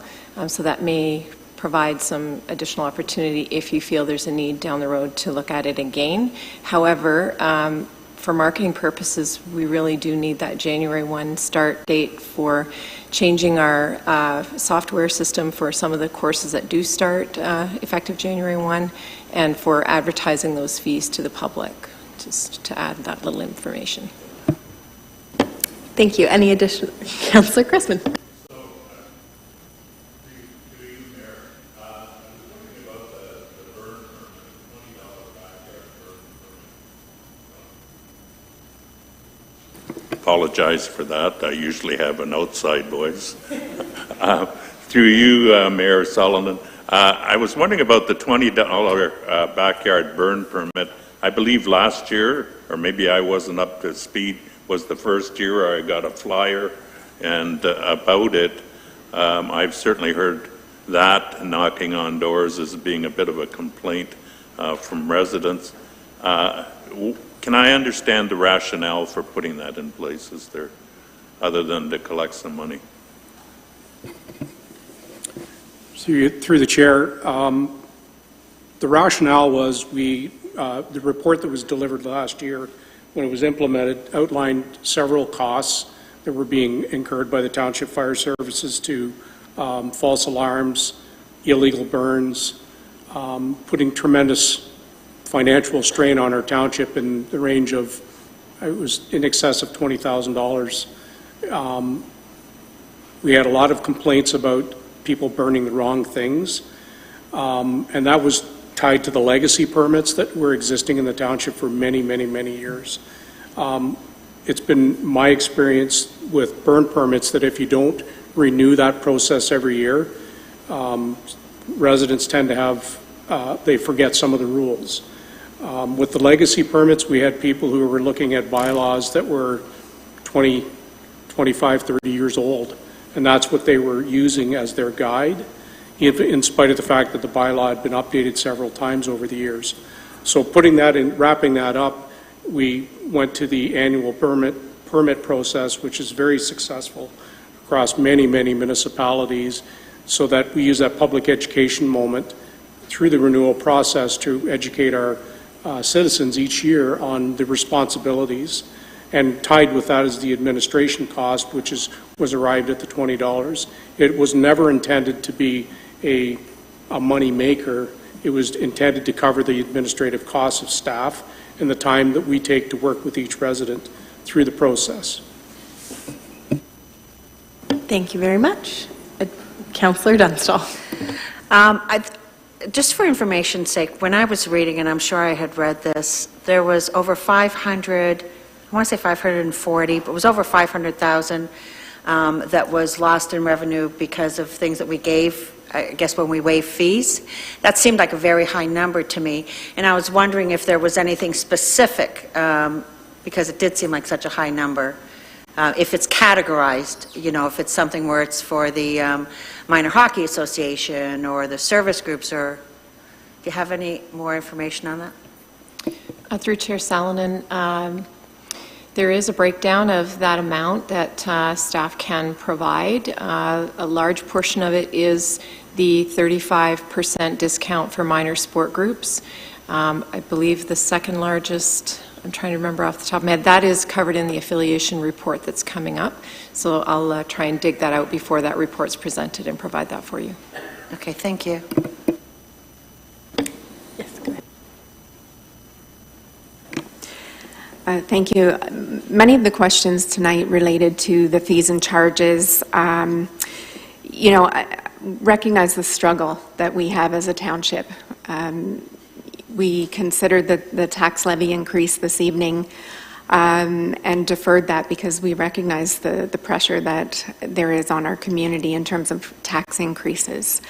So that may provide some additional opportunity if you feel there's a need down the road to look at it again. However, for marketing purposes, we really do need that January 1 start date for changing our software system for some of the courses that do start effective January 1, and for advertising those fees to the public, just to add that little information.
Thank you. Any additional? Councillor Christman.
Apologize for that. I usually have an outside voice. Through you, Mayor Salonen, I was wondering about the $20 backyard burn permit. I believe last year, or maybe I wasn't up to speed, was the first year I got a flyer and about it. I've certainly heard that knocking on doors as being a bit of a complaint from residents. Can I understand the rationale for putting that in place? Is there, other than to collect some money?
Through the chair, the rationale was the report that was delivered last year, when it was implemented, outlined several costs that were being incurred by the Township Fire Services to false alarms, illegal burns, putting tremendous financial strain on our township in the range of, it was in excess of $20,000. We had a lot of complaints about people burning the wrong things, and that was tied to the legacy permits that were existing in the township for many, many, many years. It's been my experience with burn permits that if you don't renew that process every year, residents tend to have, they forget some of the rules. With the legacy permits, we had people who were looking at bylaws that were 20, 25, 30 years old, and that's what they were using as their guide. in spite of the fact that the bylaw had been updated several times over the years. So putting that in, wrapping that up, we went to the annual permit process, which is very successful across many, many municipalities, so that we use that public education moment through the renewal process to educate our citizens each year on the responsibilities. And tied with that is the administration cost, which was arrived at the $20. It was never intended to be a money maker. It was intended to cover the administrative costs of staff and the time that we take to work with each resident through the process.
Thank you very much. Councillor Dunstall.
Just for information's sake, when I was reading, and I'm sure I had read this, there was over 500, I want to say 540, but it was over 500,000 that was lost in revenue because of things that we gave, I guess, when we waived fees. That seemed like a very high number to me, and I was wondering if there was anything specific, because it did seem like such a high number. If it's categorized, you know, if it's something where it's for the Minor Hockey Association or the service groups, or do you have any more information on that?
Through Chair Salonen, there is a breakdown of that amount that staff can provide. A large portion of it is the 35% discount for minor sport groups. I believe the second largest, I'm trying to remember off the top of my head, that is covered in the affiliation report that's coming up. So I'll try and dig that out before that report's presented and provide that for you.
Okay, thank you.
Yes, go ahead.
Thank you. Many of the questions tonight related to the fees and charges. You know, I recognize the struggle that we have as a township. We considered the tax levy increase this evening and deferred that because we recognize the pressure that there is on our community in terms of tax increases.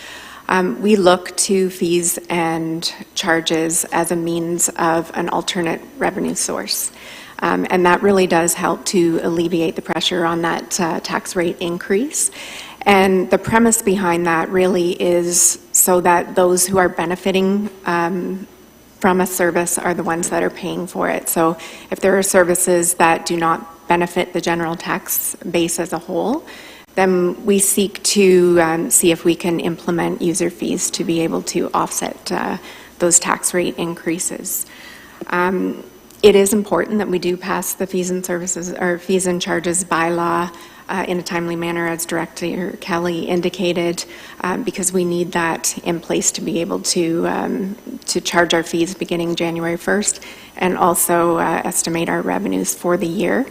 We look to fees and charges as a means of an alternate revenue source. And that really does help to alleviate the pressure on that tax rate increase. And the premise behind that really is so that those who are benefiting from a service are the ones that are paying for it. So if there are services that do not benefit the general tax base as a whole, then we seek to see if we can implement user fees to be able to offset those tax rate increases. It is important that we do pass the fees and services or fees and charges bylaw in a timely manner, as Director Kelly indicated, because we need that in place to be able to charge our fees beginning January 1st and also estimate our revenues for the year.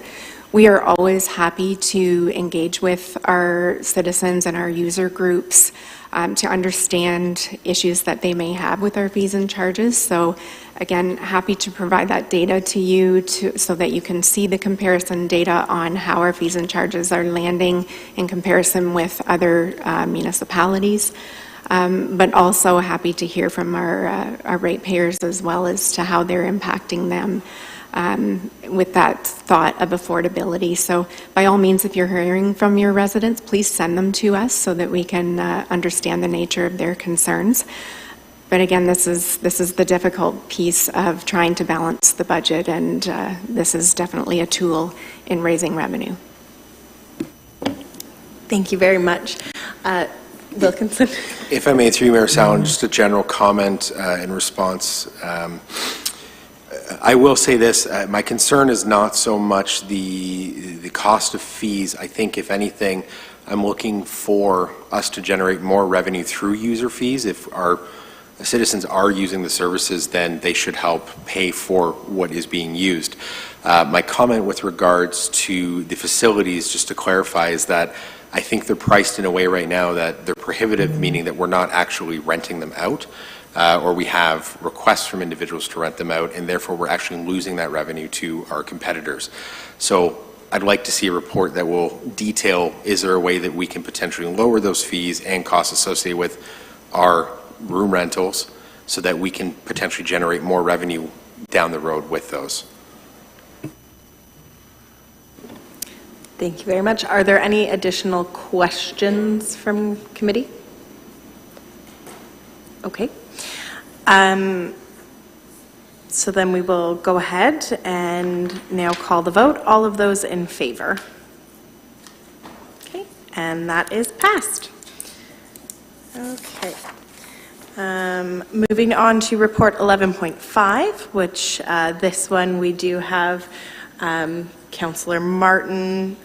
We are always happy to engage with our citizens and our user groups to understand issues that they may have with our fees and charges. So again, happy to provide that data to you so that you can see the comparison data on how our fees and charges are landing in comparison with other municipalities. But also happy to hear from our ratepayers as well as to how they're impacting them with that thought of affordability. So by all means, if you're hearing from your residents, please send them to us so that we can understand the nature of their concerns. But again, this is the difficult piece of trying to balance the budget, and this is definitely a tool in raising revenue.
Thank you very much. Wilkinson.
If I may, through you, Mayor Salonen, just a general comment in response. I will say this, my concern is not so much the cost of fees. I think, if anything, I'm looking for us to generate more revenue through user fees. If our citizens are using the services, then they should help pay for what is being used. My comment with regards to the facilities, just to clarify, is that I think they're priced in a way right now that they're prohibitive, meaning that we're not actually renting them out. Or we have requests from individuals to rent them out, and therefore we're actually losing that revenue to our competitors. So I'd like to see a report that will detail, is there a way that we can potentially lower those fees and costs associated with our room rentals so that we can potentially generate more revenue down the road with those.
Thank you very much. Are there any additional questions from committee? Okay. So then we will go ahead and now call the vote. All of those in favor? Okay, and that is passed. Okay. Moving on to report 11.5, which this one we do have Councillor Martin.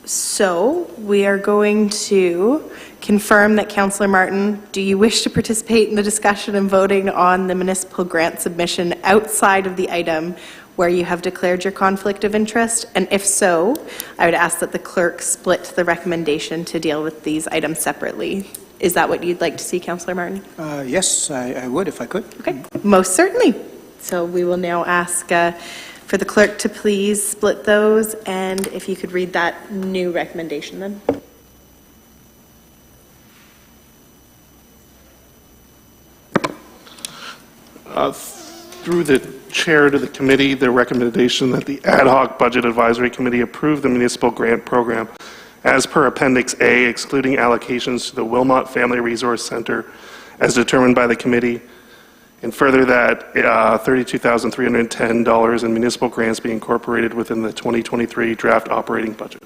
So we are going to confirm that Councillor Martin, do you wish to participate in the discussion and voting on the municipal grant submission outside of the item where you have declared your conflict of interest? And if so, I would ask that the clerk split the recommendation to deal with these items separately. Is that what you'd like to see, Councillor Martin?
Yes, I would if I could.
Okay, most certainly. So we will now ask for the clerk to please split those, and if you could read that new recommendation then.
Through the chair to the committee, the recommendation that the Ad hoc Budget Advisory Committee approve the municipal grant program as per Appendix A, excluding allocations to the Wilmot Family Resource Center as determined by the committee, and further that $32,310 in municipal grants be incorporated within the 2023 draft operating budget.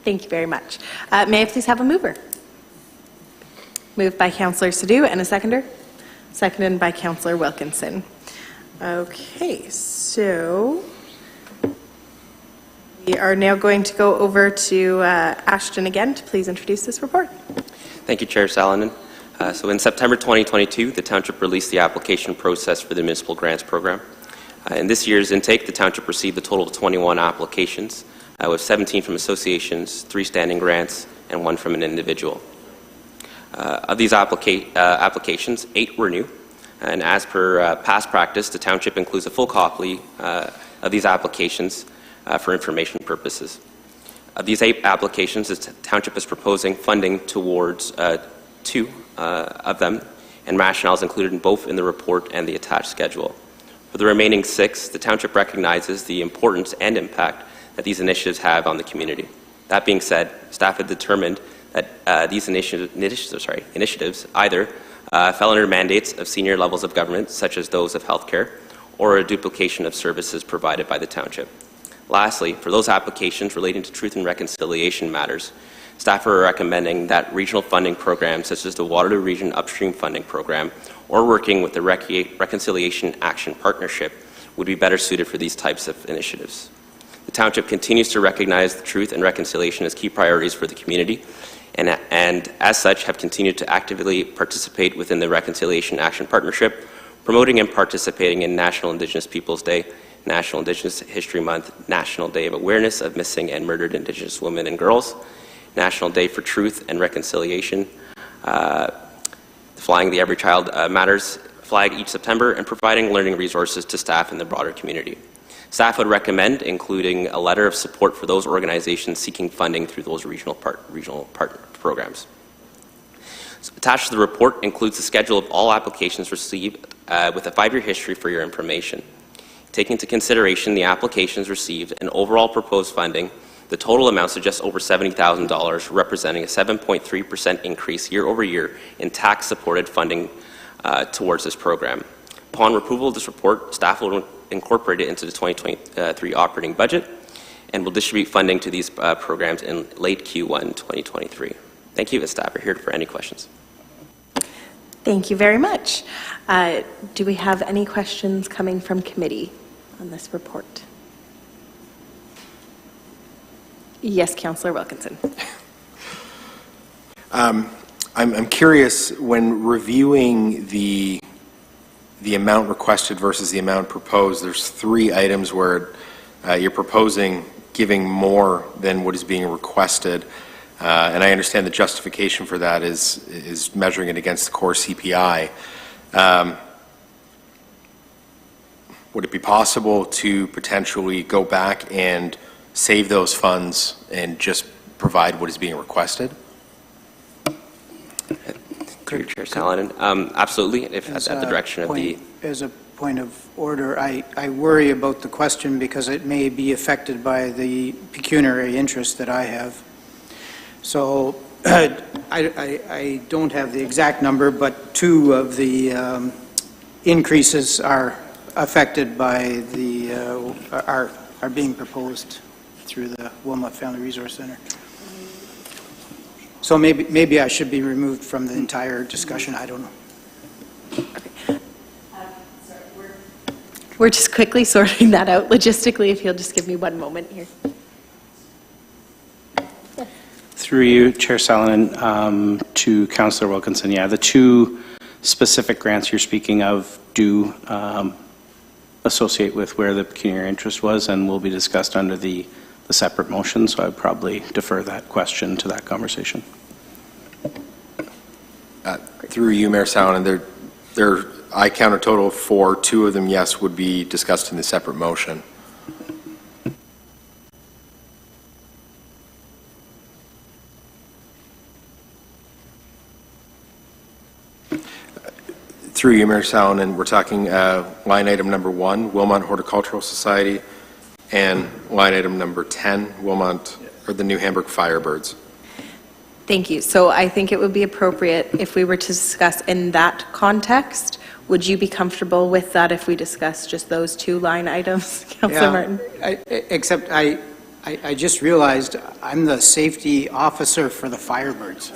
Thank you very much. May I please have a mover? Moved by Councillor Sadhu, and a seconder? Seconded by Councillor Wilkinson. Okay, so we are now going to go over to Ashton again to please introduce this report.
Thank you, Chair Salonen. So in September 2022, the Township released the application process for the Municipal Grants Program. In this year's intake, the Township received a total of 21 applications, with 17 from associations, 3 standing grants, and 1 from an individual. Of these applications, 8 were new, and as per past practice, the Township includes a full copy of these applications for information purposes. Of these 8 applications, the Township is proposing funding towards 2 of them, and rationales included in the report and the attached schedule. For the remaining 6, the Township recognizes the importance and impact that these initiatives have on the community. That being said, staff had determined that these initiatives either fell under mandates of senior levels of government, such as those of healthcare, or a duplication of services provided by the Township. Lastly, for those applications relating to truth and reconciliation matters, staff are recommending that regional funding programs such as the Waterloo Region Upstream Funding Program or working with the Reconciliation Action Partnership would be better suited for these types of initiatives. The Township continues to recognize the truth and reconciliation as key priorities for the community and as such have continued to actively participate within the Reconciliation Action Partnership, promoting and participating in National Indigenous Peoples Day, National Indigenous History Month, National Day of Awareness of Missing and Murdered Indigenous Women and Girls, National Day for Truth and Reconciliation, flying the Every Child Matters flag each September, and providing learning resources to staff in the broader community. Staff would recommend including a letter of support for those organizations seeking funding through those regional partner programs. So attached to the report includes the schedule of all applications received with a 5-year history for your information. Taking into consideration the applications received and overall proposed funding, the total amounts to just over $70,000, representing a 7.3% increase year over year in tax-supported funding towards this program. Upon approval of this report, staff will incorporate it into the 2023 operating budget and will distribute funding to these programs in late Q1 2023. Thank you, and staff are here for any questions.
Thank you very much. Do we have any questions coming from committee on this report? Yes, Councillor Wilkinson.
I'm curious, when reviewing the amount requested versus the amount proposed, there's 3 items where you're proposing giving more than what is being requested, and I understand the justification for that is measuring it against the core CPI. Would it be possible to potentially go back and save those funds and just provide what is being requested?
Through Chair Salonen. Absolutely, if at the direction of the...
As a point of order, I worry about the question because it may be affected by the pecuniary interest that I have. So I don't have the exact number, but two of the increases are affected by the, are being proposed through the Wilmot Family Resource Center. So maybe I should be removed from the entire discussion, I don't know.
We're just quickly sorting that out logistically, if you'll just give me one moment here.
Through you, Chair Salonen, to Councillor Wilkinson. Yeah, the two specific grants you're speaking of do associate with where the pecuniary interest was and will be discussed under the separate motion, so I'd probably defer that question to that conversation.
Through you, Mayor Salonen, I count a total of 4. 2 of them, yes, would be discussed in the separate motion. Through you, Mayor Salonen, we're talking line item number 1, Wilmot Horticultural Society, and line item number 10, Wilmot, or the New Hamburg Firebirds.
Thank you. So I think it would be appropriate if we were to discuss in that context. Would you be comfortable with that if we discuss just those 2 line items, Councillor Martin?
Except I just realized I'm the safety officer for the Firebirds.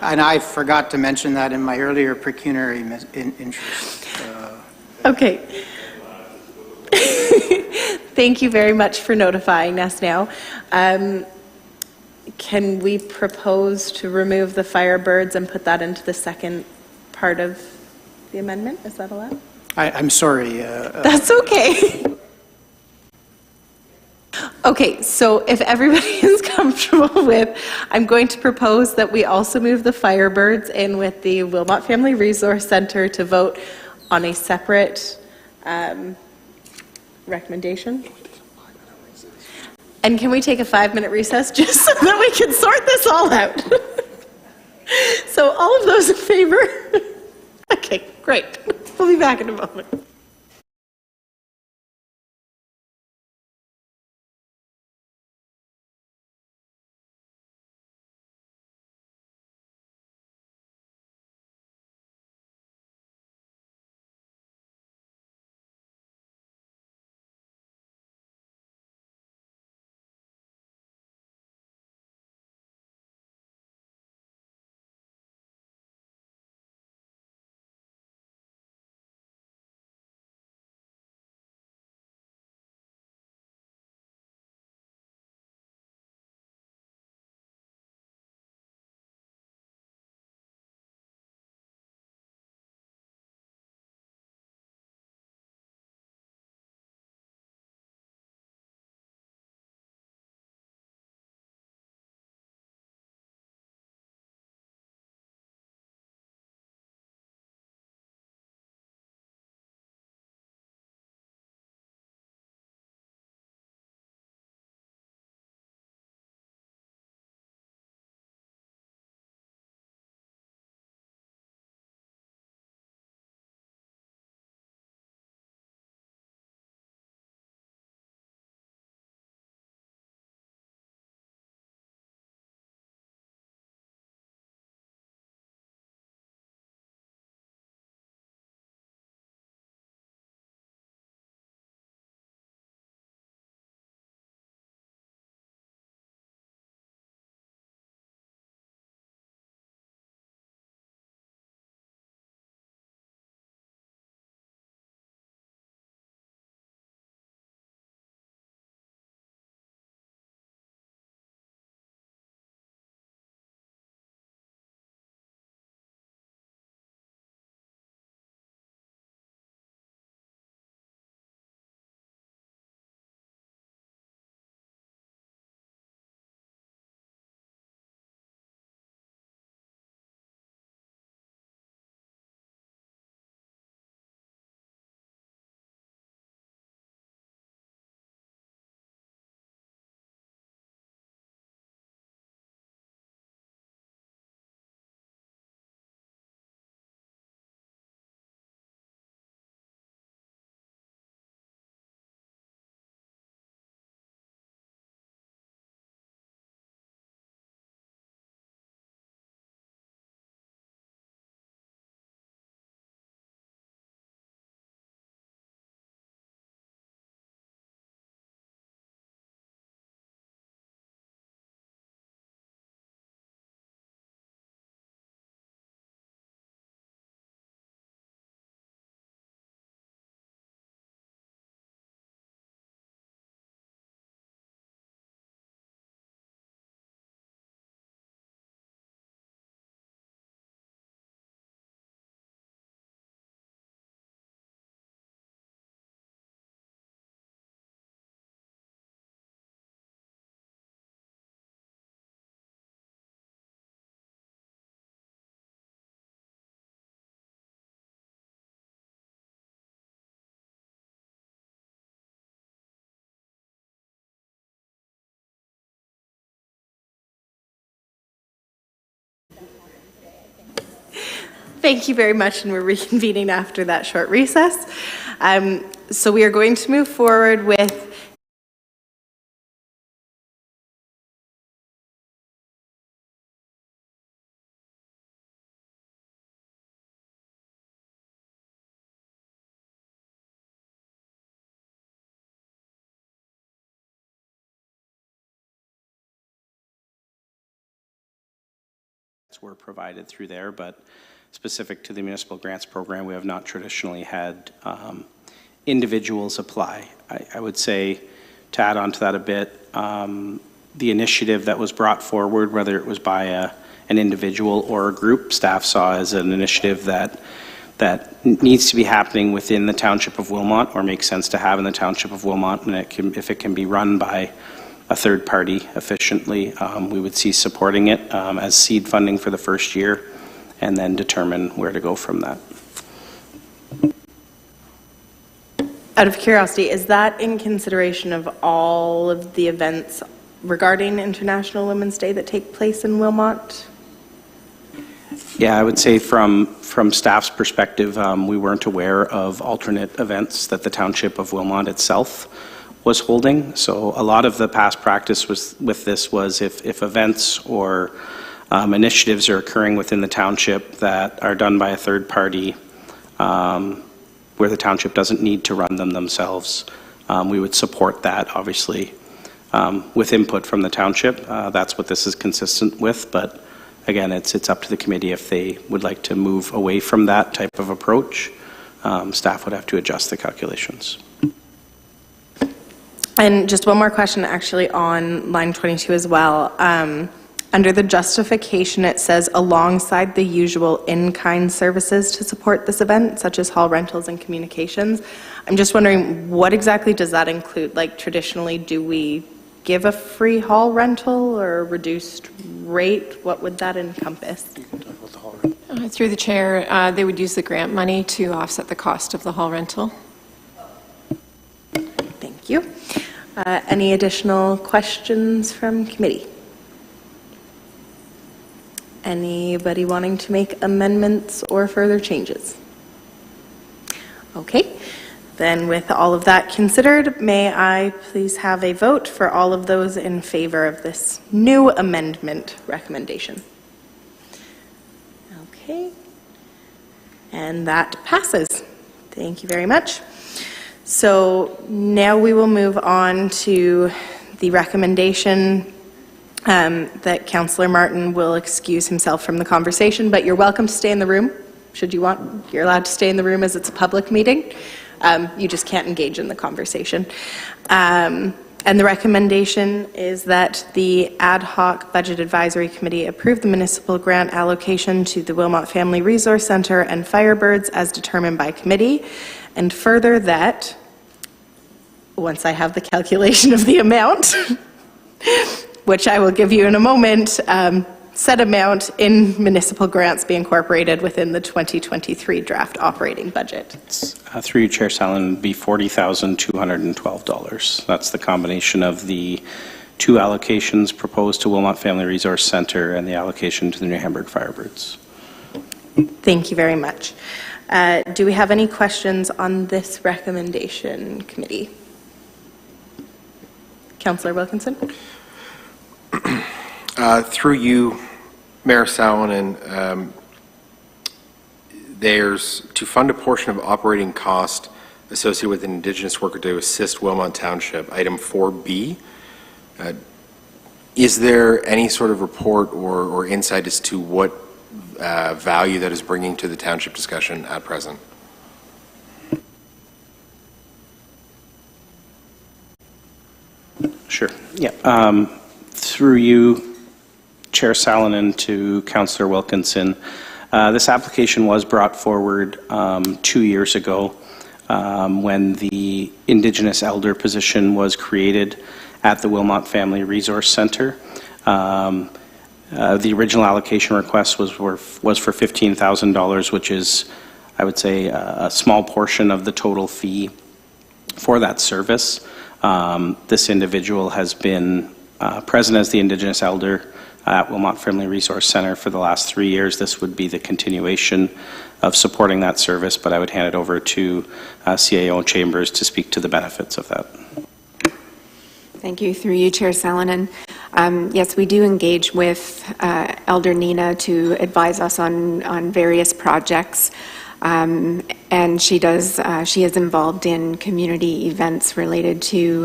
And I forgot to mention that in my earlier pecuniary interest.
Okay. Thank you very much for notifying us now. Can we propose to remove the Firebirds and put that into the second part of the amendment? Is that allowed?
I'm sorry.
That's okay. Okay, so if everybody is comfortable with, I'm going to propose that we also move the Firebirds in with the Wilmot Family Resource Center to vote on a separate recommendation. And can we take a 5-minute recess just so that we can sort this all out? So all of those in favor? Okay, great. We'll be back in a moment. Thank you very much, and we're reconvening after that short recess. So we are going to move forward with
were provided through there, but specific to the municipal grants program, we have not traditionally had individuals apply. I would say, to add on to that a bit, the initiative that was brought forward, whether it was by an individual or a group, staff saw as an initiative that needs to be happening within the Township of Wilmot, or makes sense to have in the Township of Wilmot, and if it can be run by a third party efficiently, we would see supporting it as seed funding for the first year, and then determine where to go from that.
Out of curiosity, is that in consideration of all of the events regarding International Women's Day that take place in Wilmot?
Yeah, I would say from staff's perspective, we weren't aware of alternate events that the Township of Wilmot itself was holding. So a lot of the past practice with this was if events or initiatives are occurring within the township that are done by a third party, where the township doesn't need to run them themselves, we would support that, obviously, with input from the township. That's what this is consistent with, but again, it's up to the committee if they would like to move away from that type of approach. Staff would have to adjust the calculations.
And just one more question, actually, on line 22 as well. Under the justification, it says alongside the usual in-kind services to support this event, such as hall rentals and communications. I'm just wondering, what exactly does that include? Like, traditionally, do we give a free hall rental or a reduced rate? What would that encompass?
You can talk about the hall rental.
Through the chair, they would use the grant money to offset the cost of the hall rental.
Thank you. Any additional questions from committee? Anybody wanting to make amendments or further changes? Okay, then with all of that considered, may I please have a vote for all of those in favor of this new amendment recommendation? Okay, and that passes. Thank you very much. So now we will move on to the recommendation that Councillor Martin will excuse himself from the conversation, but you're welcome to stay in the room, should you want. You're allowed to stay in the room as it's a public meeting. You just can't engage in the conversation. And the recommendation is that the Ad Hoc Budget Advisory Committee approve the municipal grant allocation to the Wilmot Family Resource Centre and Firebirds as determined by committee, and further that, once I have the calculation of the amount, which I will give you in a moment, said amount in municipal grants be incorporated within the 2023 draft operating budget.
Through you, Chair Sallin, be $40,212. That's the combination of the two allocations proposed to Wilmot Family Resource Centre and the allocation to the New Hamburg Firebirds.
Thank you very much. Do we have any questions on this recommendation, committee? Councillor Wilkinson?
Through you, Mayor Salonen, there's to fund a portion of operating cost associated with an Indigenous worker to assist Wilmot Township, item 4B. Is there any sort of report or insight as to what value that is bringing to the township discussion at present?
Sure. Yeah. Through you, Chair Salonen, to Councillor Wilkinson, this application was brought forward 2 years ago when the Indigenous elder position was created at the Wilmot Family Resource Centre. The original allocation request was for $15,000, which is, I would say, a small portion of the total fee for that service. This individual has been present as the Indigenous elder at Wilmot Family Resource Center for the last 3 years. This would be the continuation of supporting that service, but I would hand it over to CAO Chambers to speak to the benefits of that.
Thank you. Through you, Chair Salonen. Yes, we do engage with Elder Nina to advise us on various projects. And she is involved in community events related to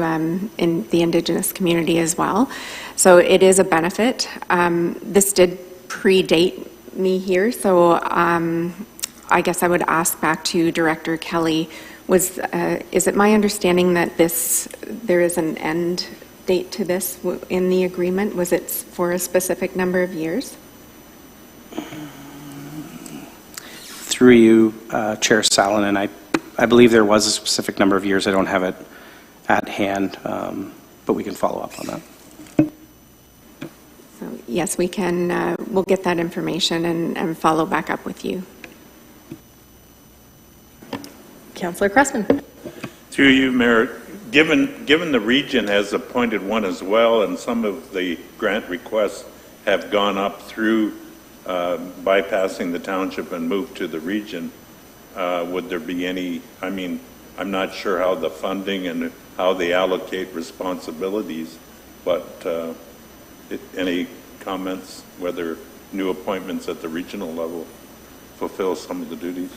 in the Indigenous community as well. So it is a benefit. This did predate me here, so I guess I would ask back to Director Kelly. Is it my understanding that there is an end date to this in the agreement? Was it for a specific number of years?
Through you, Chair Salonen, I believe there was a specific number of years. I don't have it at hand, but we can follow up on that.
So yes, we can. We'll get that information and follow back up with you.
Councillor Cressman.
Through you, Mayor, given the region has appointed one as well, and some of the grant requests have gone up through bypassing the township and moved to the region, would there be any, I'm not sure how the funding and how they allocate responsibilities, but any comments whether new appointments at the regional level fulfill some of the duties?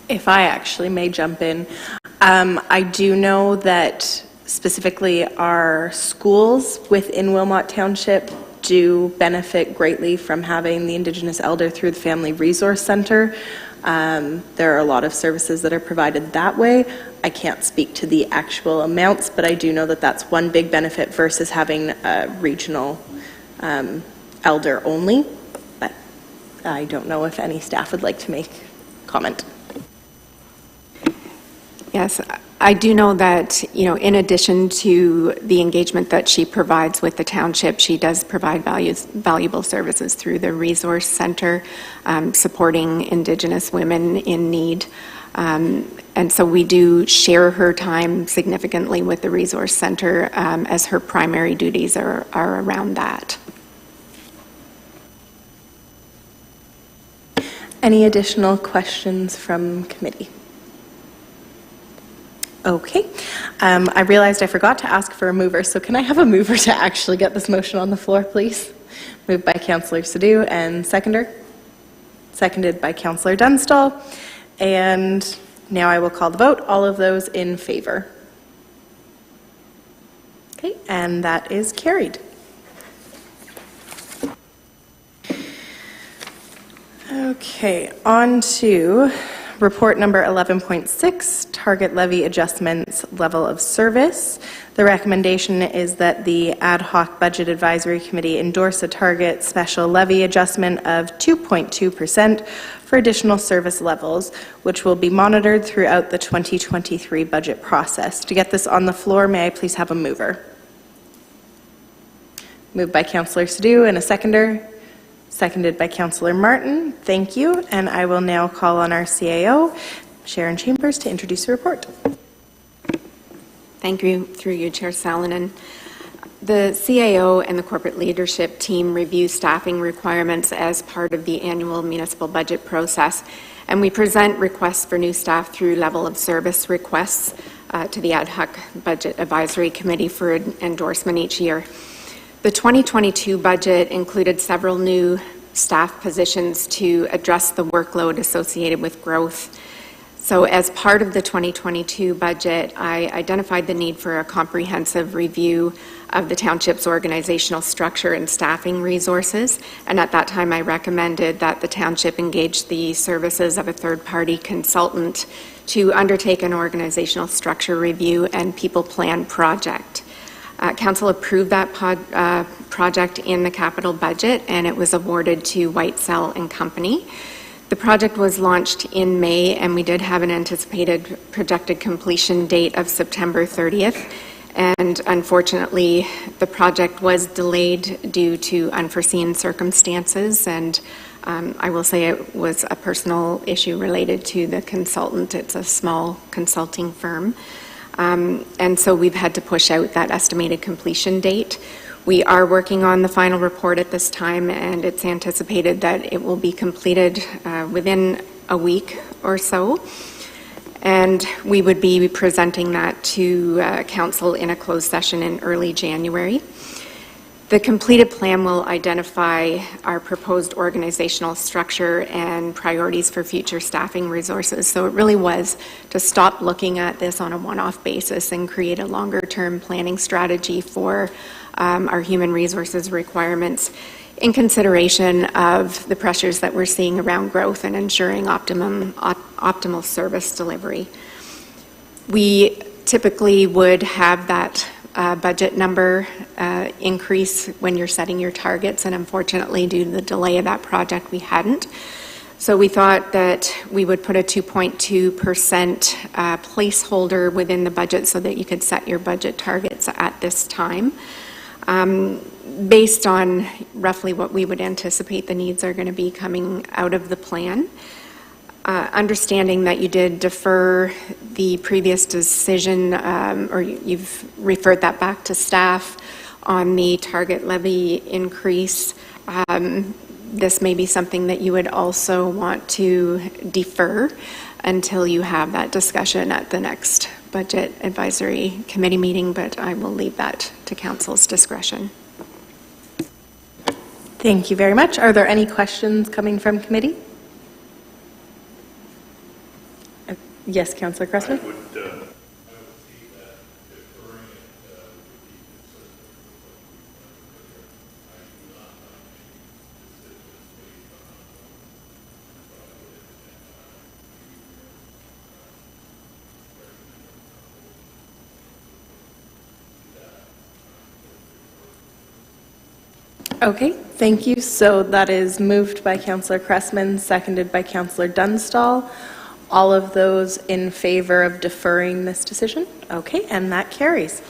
If I actually may jump in, I do know that specifically our schools within Wilmot Township do benefit greatly from having the Indigenous elder through the Family Resource Center. There are a lot of services that are provided that way. I can't speak to the actual amounts, but I do know that that's one big benefit versus having a regional elder only. But I don't know if any staff would like to make comment.
Yes, I do know that, in addition to the engagement that she provides with the township, she does provide valuable services through the Resource Center, supporting Indigenous women in need. And so we do share her time significantly with the Resource Center, as her primary duties are around that.
Any additional questions from committee? Okay. I realized I forgot to ask for a mover, so can I have a mover to actually get this motion on the floor, please? Moved by Councillor Sadhu, and seconder? Seconded by Councillor Dunstall. And now I will call the vote. All of those in favor? Okay, and that is carried. Okay, on to report number 11.6, target levy adjustments, level of service. The recommendation is that the Ad Hoc Budget Advisory Committee endorse a target special levy adjustment of 2.2% for additional service levels, which will be monitored throughout the 2023 budget process. To get this on the floor, may I please have a mover? Moved by Councillor Sadhu, and a seconder? Seconded by Councillor Martin. Thank you. And I will now call on our CAO, Sharon Chambers, to introduce the report.
Thank you. Through you, Chair Salonen. The CAO and the corporate leadership team review staffing requirements as part of the annual municipal budget process, and we present requests for new staff through level of service requests to the Ad Hoc Budget Advisory Committee for endorsement each year. The 2022 budget included several new staff positions to address the workload associated with growth. So as part of the 2022 budget, I identified the need for a comprehensive review of the township's organizational structure and staffing resources. And at that time, I recommended that the township engage the services of a third-party consultant to undertake an organizational structure review and people plan project. Council approved that project in the capital budget, and it was awarded to Whitesell and Company. The project was launched in May, and we did have an anticipated projected completion date of September 30th. And unfortunately, the project was delayed due to unforeseen circumstances, and I will say it was a personal issue related to the consultant. It's a small consulting firm. And so we've had to push out that estimated completion date. We are working on the final report at this time, and it's anticipated that it will be completed within a week or so. And we would be presenting that to Council in a closed session in early January. The completed plan will identify our proposed organizational structure and priorities for future staffing resources. So it really was to stop looking at this on a one-off basis and create a longer-term planning strategy for our human resources requirements in consideration of the pressures that we're seeing around growth and ensuring optimal service delivery. We typically would have that budget number increase when you're setting your targets, and unfortunately, due to the delay of that project, we hadn't. So we thought that we would put a 2.2% placeholder within the budget so that you could set your budget targets at this time. Based on roughly what we would anticipate the needs are going to be coming out of the plan. Understanding that you did defer the previous decision, or you've referred that back to staff on the target levy increase, this may be something that you would also want to defer until you have that discussion at the next Budget Advisory Committee meeting, but I will leave that to Council's discretion.
Thank you very much. Are there any questions coming from committee? Yes, Councillor Cressman.
I would see that deferring it
Okay, thank you. So that is moved by Councillor Cressman, seconded by Councillor Dunstall. All of those in favor of deferring this decision? Okay, and that carries.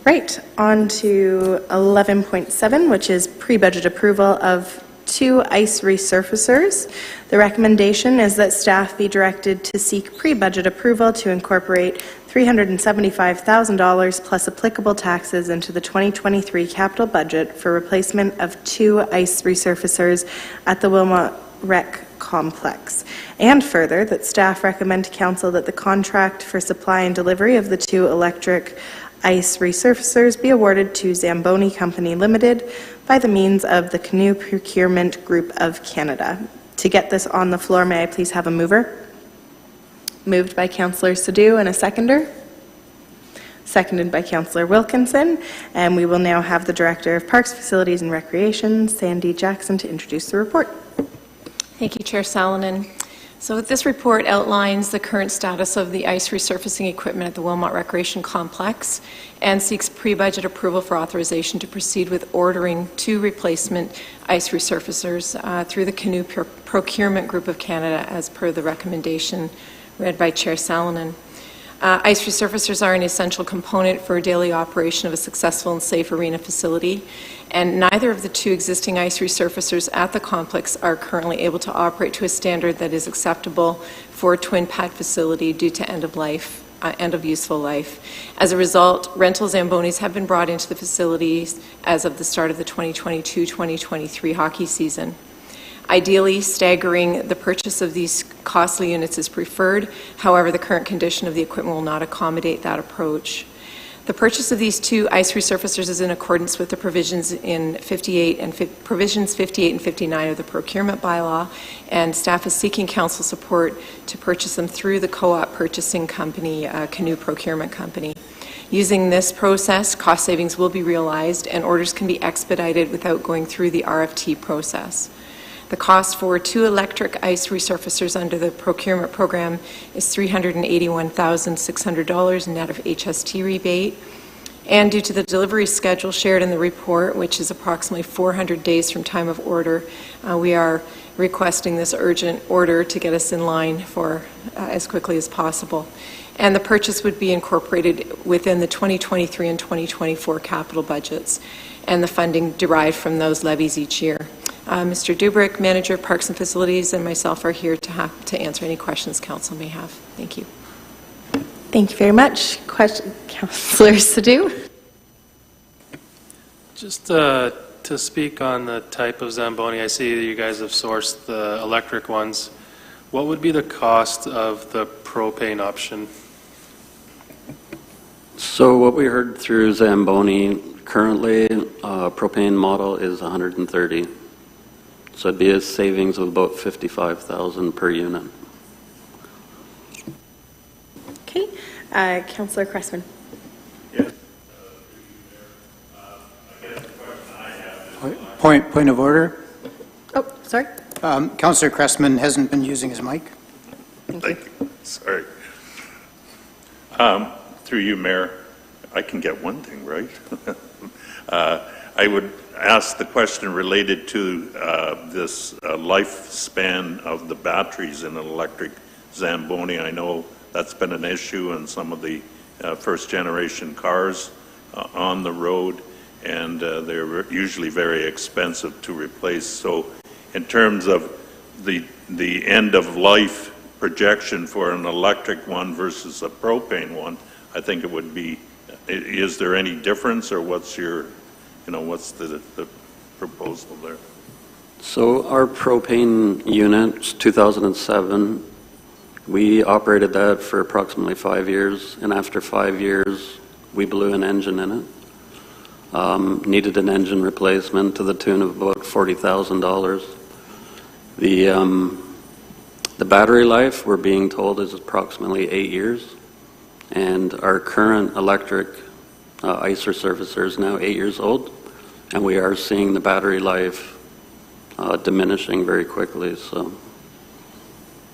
Right, on to 11.7, which is pre-budget approval of 2 ice resurfacers. The recommendation is that staff be directed to seek pre-budget approval to incorporate $375,000 plus applicable taxes into the 2023 capital budget for replacement of 2 ice resurfacers at the Wilmot Rec Complex. And further, that staff recommend to council that the contract for supply and delivery of the 2 electric ice resurfacers be awarded to Zamboni Company Limited by the means of the Canoe Procurement Group of Canada. To get this on the floor, may I please have a mover? Moved by Councillor Sadhu and a seconder. Seconded by Councillor Wilkinson. And we will now have the Director of Parks, Facilities and Recreation, Sandy Jackson, to introduce the report.
Thank you, Chair Salonen. So this report outlines the current status of the ice resurfacing equipment at the Wilmot Recreation Complex and seeks pre-budget approval for authorization to proceed with ordering 2 replacement ice resurfacers through the Canoe Procurement Group of Canada as per the recommendation read by Chair Salonen. Ice resurfacers are an essential component for daily operation of a successful and safe arena facility, and neither of the 2 existing ice resurfacers at the complex are currently able to operate to a standard that is acceptable for a twin pad facility due to end of useful life. As a result, rental Zambonis have been brought into the facilities as of the start of the 2022-2023 hockey season. Ideally, staggering the purchase of these costly units is preferred. However, the current condition of the equipment will not accommodate that approach. The purchase of these 2 ice resurfacers is in accordance with the provisions in provisions 58 and 59 of the procurement bylaw, and staff is seeking council support to purchase them through the co-op purchasing company, Canoe Procurement Company. Using this process, cost savings will be realized and orders can be expedited without going through the RFT process. The cost for 2 electric ice resurfacers under the procurement program is $381,600 net of HST rebate. And due to the delivery schedule shared in the report, which is approximately 400 days from time of order, we are requesting this urgent order to get us in line for as quickly as possible. And the purchase would be incorporated within the 2023 and 2024 capital budgets, and the funding derived from those levies each year. Mr. Dubrick, Manager of Parks and Facilities, and myself are here to answer any questions council may have. Thank you.
Thank you very much. Question, Councillor Sadhu?
Just to speak on the type of Zamboni, I see that you guys have sourced the electric ones. What would be the cost of the propane option?
So what we heard through Zamboni, currently propane model is 130. So it'd be a savings of about 55,000 per unit.
Okay. Councillor Cressman?
Point of order.
Oh, sorry.
Councillor Cressman hasn't been using his mic.
Thank you. Sorry. Through you, Mayor, I can get one thing right. I would ask the question related to this lifespan of the batteries in an electric Zamboni. I know that's been an issue in some of the first-generation cars on the road, and they're usually very expensive to replace. So in terms of the end-of-life projection for an electric one versus a propane one, I think it would be, is there any difference, or what's your, what's the proposal there?
So our propane unit, 2007, we operated that for approximately 5 years, and after 5 years, we blew an engine in it. Needed an engine replacement to the tune of about $40,000. The battery life, we're being told, is approximately 8 years, and our current electric ICER servicer is now 8 years old, and we are seeing the battery life diminishing very quickly. So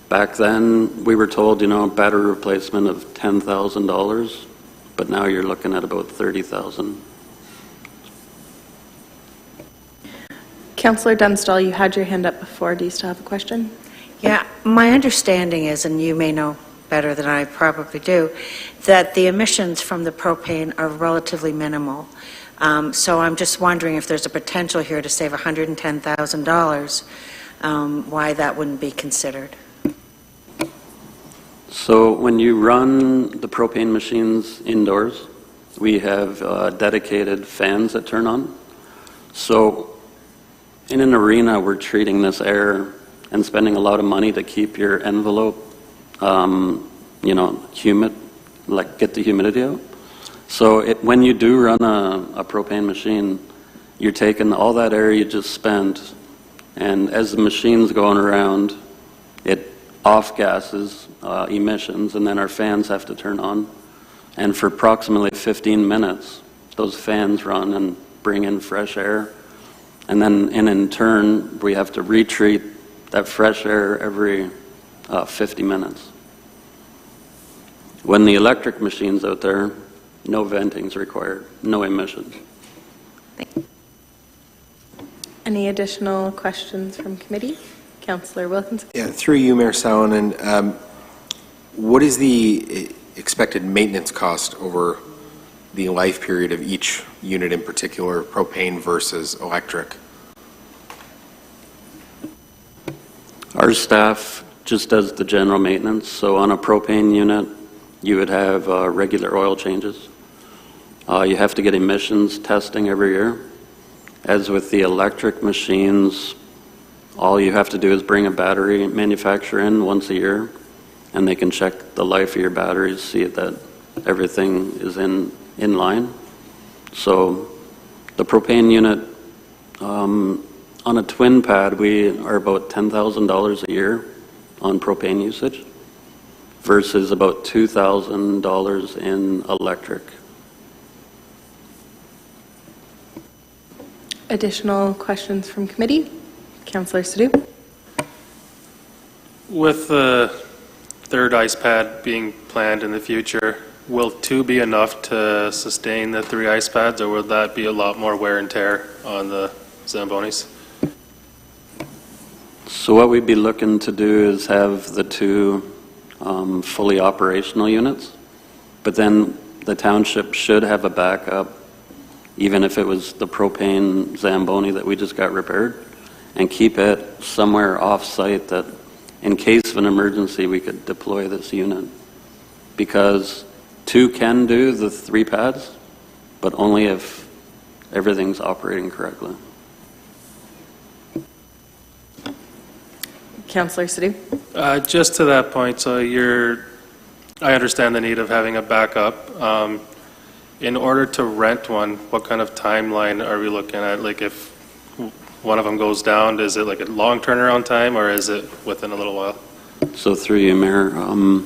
back then, we were told, battery replacement of $10,000, but now you're looking at about $30,000.
Councillor Dunstall, you had your hand up before. Do you still have a question?
Yeah, my understanding is, and you may know better than I probably do, that the emissions from the propane are relatively minimal. So I'm just wondering if there's a potential here to save $110,000, why that wouldn't be considered.
So when you run the propane machines indoors, we have dedicated fans that turn on. So in an arena, we're treating this air and spending a lot of money to keep your envelope, humid, like get the humidity out. So when you do run a propane machine, you're taking all that air you just spent, and as the machine's going around, it off-gases emissions, and then our fans have to turn on. And for approximately 15 minutes, those fans run and bring in fresh air. And then in turn, we have to retreat that fresh air every 50 minutes. When the electric machine's out there, no venting's required, no emissions.
Any additional questions from committee? Councillor Wilkinson?
Yeah, through you, Mayor Salonen, what is the expected maintenance cost over the life period of each unit, in particular propane versus electric?
Our staff just does the general maintenance. So on a propane unit, you would have regular oil changes. You have to get emissions testing every year. As with the electric machines, all you have to do is bring a battery manufacturer in once a year, and they can check the life of your batteries, see that everything is in line. So the propane unit, on a twin pad, we are about $10,000 a year on propane usage versus about $2,000 in electric.
Additional questions from committee? Councillor Sadhu?
With the third ice pad being planned in the future, will 2 be enough to sustain the 3 ice pads, or will that be a lot more wear and tear on the Zambonis?
So what we'd be looking to do is have the 2 fully operational units, but then the township should have a backup, even if it was the propane Zamboni that we just got repaired, and keep it somewhere off-site that in case of an emergency we could deploy this unit. Because 2 can do the 3 pads, but only if everything's operating correctly.
Councillor Sadhu?
Just to that point, so I understand the need of having a backup. In order to rent one, what kind of timeline are we looking at? Like if one of them goes down, is it like a long turnaround time or is it within a little while?
So through you, Mayor,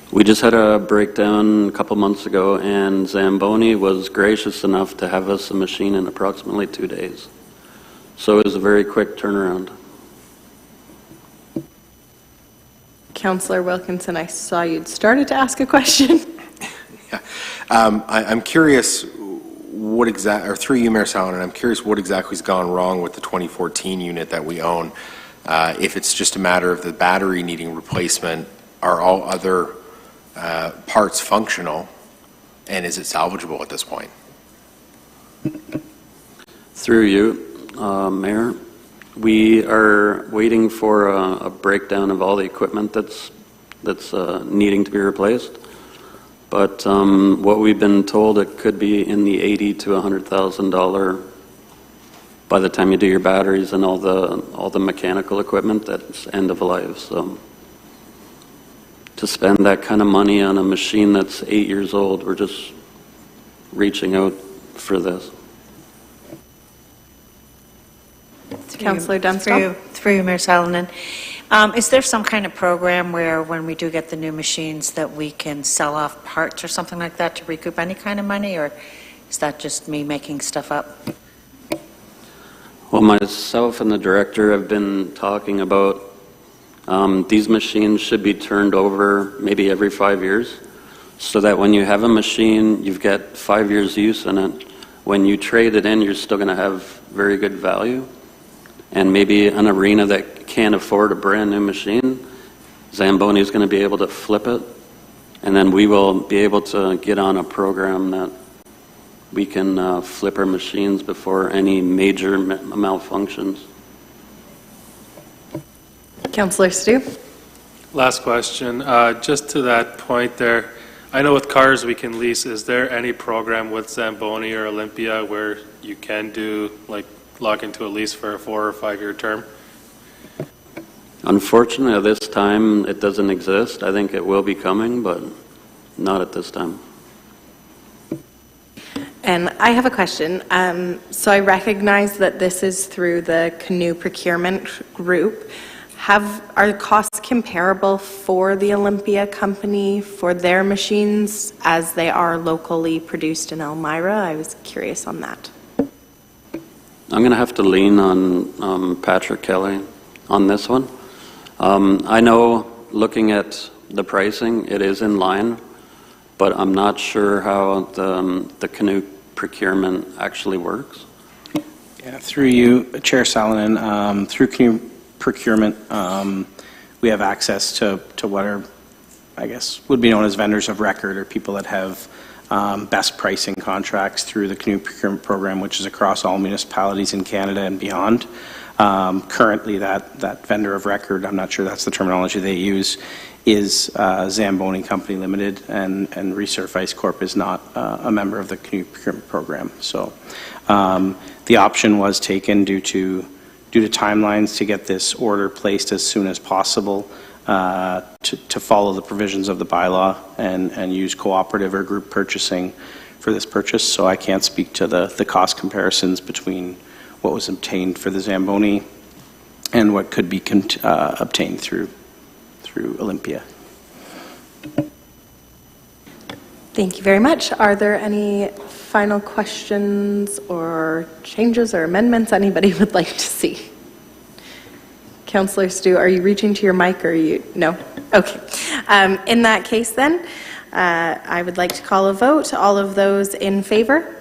we just had a breakdown a couple months ago, and Zamboni was gracious enough to have us a machine in approximately 2 days. So it was a very quick turnaround.
Councillor Wilkinson, I saw you'd started to ask a question.
Yeah. I'm curious what exactly, or through you, Mayor Salonen, I'm curious what exactly has gone wrong with the 2014 unit that we own. If it's just a matter of the battery needing replacement, are all other parts functional, and is it salvageable at this point?
Through you, Mayor, we are waiting for a breakdown of all the equipment that's needing to be replaced. But what we've been told, it could be in the $80,000 to $100,000 by the time you do your batteries and all the mechanical equipment that's end of life. So to spend that kind of money on a machine that's 8 years old, we're just reaching out for this.
Councillor Dunstall?
Through you, Mayor Salonen. Is there some kind of program where when we do get the new machines that we can sell off parts or something like that to recoup any kind of money, or is that just me making stuff up?
Well, myself and the director have been talking about these machines should be turned over maybe every 5 years, so that when you have a machine, you've got 5 years use in it. When you trade it in, you're still going to have very good value. And maybe an arena that can't afford a brand new machine, Zamboni is going to be able to flip it, and then we will be able to get on a program that we can flip our machines before any major malfunctions.
Councillor Stu?
Last question, just to that point there, I know with cars we can lease, is there any program with Zamboni or Olympia where you can do, like, lock into a lease for a 4 or 5 year term?
Unfortunately, at this time, it doesn't exist. I think it will be coming, but not at this time.
And I have a question. So I recognize that this is through the canoe procurement group. Are costs comparable for the Olympia company for their machines as they are locally produced in Elmira? I was curious on that.
I'm going to have to lean on Patrick Kelly on this one. I know, looking at the pricing, it is in line, but I'm not sure how the canoe procurement actually works.
Yeah, through you, Chair Salonen, through canoe procurement, we have access to what are, I guess, would be known as vendors of record, or people that have best pricing contracts through the canoe procurement program, which is across all municipalities in Canada and beyond. Currently, that vendor of record, I'm not sure that's the terminology they use, is Zamboni Company Limited, and Resurface Corp is not a member of the canoe procurement program. So the option was taken due to timelines to get this order placed as soon as possible, to follow the provisions of the bylaw and use cooperative or group purchasing for this purchase. So I can't speak to the cost comparisons between what was obtained for the Zamboni and what could be obtained through Olympia.
Thank you very much. Are there any final questions or changes or amendments anybody would like to see? Councillor Stu, are you reaching to your mic, or no? Okay. In that case then, I would like to call a vote. All of those in favor?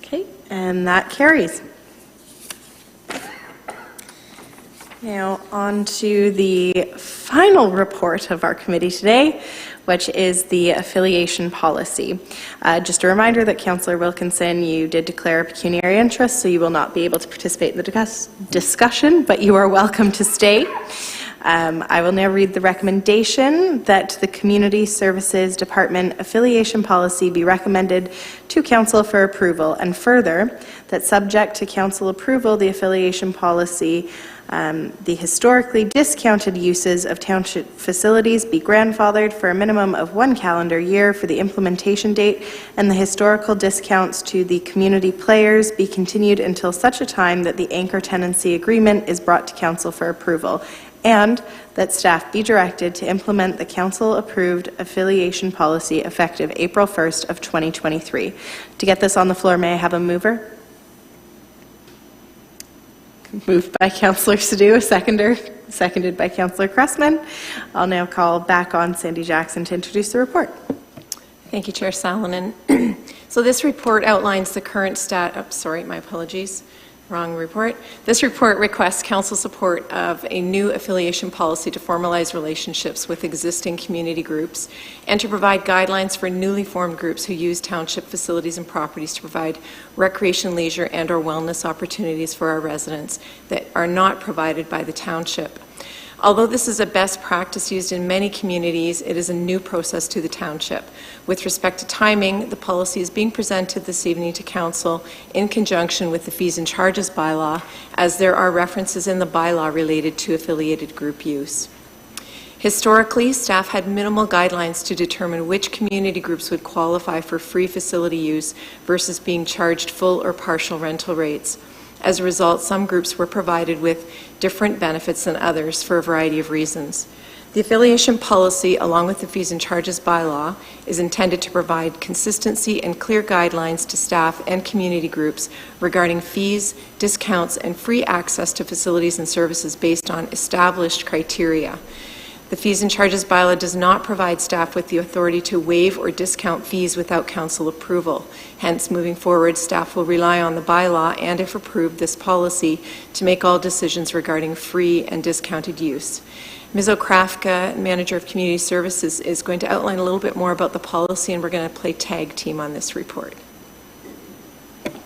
Okay, and that carries. Now on to the final report of our committee today, which is the affiliation policy. Just a reminder that Councillor Wilkinson, you did declare a pecuniary interest, so you will not be able to participate in the discussion, but you are welcome to stay. I will now read the recommendation that the Community Services Department affiliation policy be recommended to Council for approval, and further, that subject to Council approval, the affiliation policy, the historically discounted uses of Township facilities be grandfathered for a minimum of 1 calendar year for the implementation date, and the historical discounts to the community players be continued until such a time that the anchor tenancy agreement is brought to Council for approval, and that staff be directed to implement the Council-approved affiliation policy effective April 1st of 2023. To get this on the floor, may I have a mover? Moved by Councillor Sadhu, a seconder, seconded by Councillor Cressman. I'll now call back on Sandy Jackson to introduce the report.
Thank you, Chair Salonen. So this report outlines the current my apologies, wrong report. This report requests Council support of a new affiliation policy to formalize relationships with existing community groups and to provide guidelines for newly formed groups who use Township facilities and properties to provide recreation, leisure, and or wellness opportunities for our residents that are not provided by the Township. Although this is a best practice used in many communities, it is a new process to the Township. With respect to timing, the policy is being presented this evening to Council in conjunction with the fees and charges bylaw, as there are references in the bylaw related to affiliated group use. Historically, staff had minimal guidelines to determine which community groups would qualify for free facility use versus being charged full or partial rental rates. As a result, some groups were provided with different benefits than others for a variety of reasons. The affiliation policy, along with the fees and charges bylaw, is intended to provide consistency and clear guidelines to staff and community groups regarding fees, discounts, and free access to facilities and services based on established criteria. The fees and charges bylaw does not provide staff with the authority to waive or discount fees without Council approval. Hence, moving forward, staff will rely on the bylaw and, if approved, this policy to make all decisions regarding free and discounted use. Ms. Okrafka, Manager of Community Services, is going to outline a little bit more about the policy, and we're going to play tag team on this report.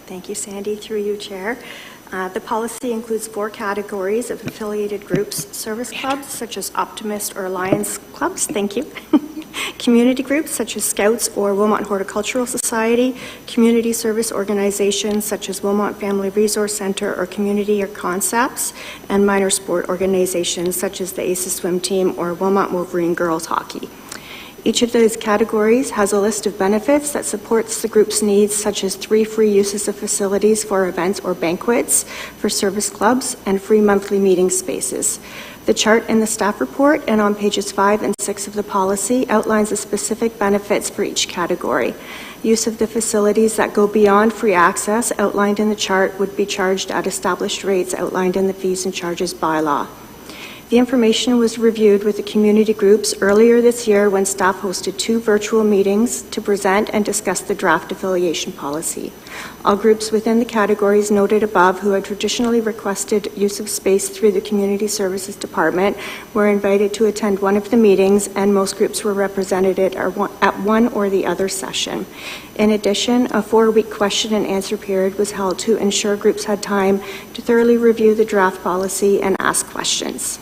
Thank you, Sandy. Through you, Chair. The policy includes 4 categories of affiliated groups: service clubs, such as Optimist or Alliance clubs, thank you, community groups, such as Scouts or Wilmot Horticultural Society, community service organizations, such as Wilmot Family Resource Center or Community or Concepts, and minor sport organizations, such as the Aces Swim Team or Wilmot Wolverine Girls Hockey. Each of those categories has a list of benefits that supports the group's needs, such as 3 free uses of facilities for events or banquets for service clubs and free monthly meeting spaces. The chart in the staff report and on pages 5 and 6 of the policy outlines the specific benefits for each category. Use of the facilities that go beyond free access outlined in the chart would be charged at established rates outlined in the fees and charges bylaw. The information was reviewed with the community groups earlier this year when staff hosted 2 virtual meetings to present and discuss the draft affiliation policy. All groups within the categories noted above who had traditionally requested use of space through the Community Services Department were invited to attend one of the meetings, and most groups were represented at one or the other session. In addition, a 4-week question and answer period was held to ensure groups had time to thoroughly review the draft policy and ask questions.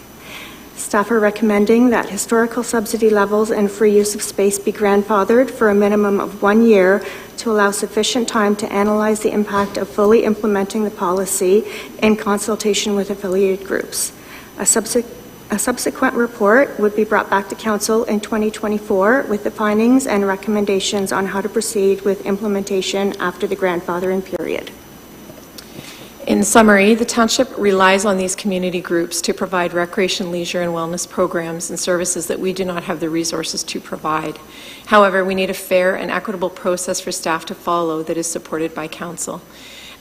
Staff are recommending that historical subsidy levels and free use of space be grandfathered for a minimum of 1 year to allow sufficient time to analyze the impact of fully implementing the policy in consultation with affiliated groups. A subsequent report would be brought back to Council in 2024 with the findings and recommendations on how to proceed with implementation after the grandfathering period.
In summary, the Township relies on these community groups to provide recreation, leisure, and wellness programs and services that we do not have the resources to provide. However, we need a fair and equitable process for staff to follow that is supported by Council.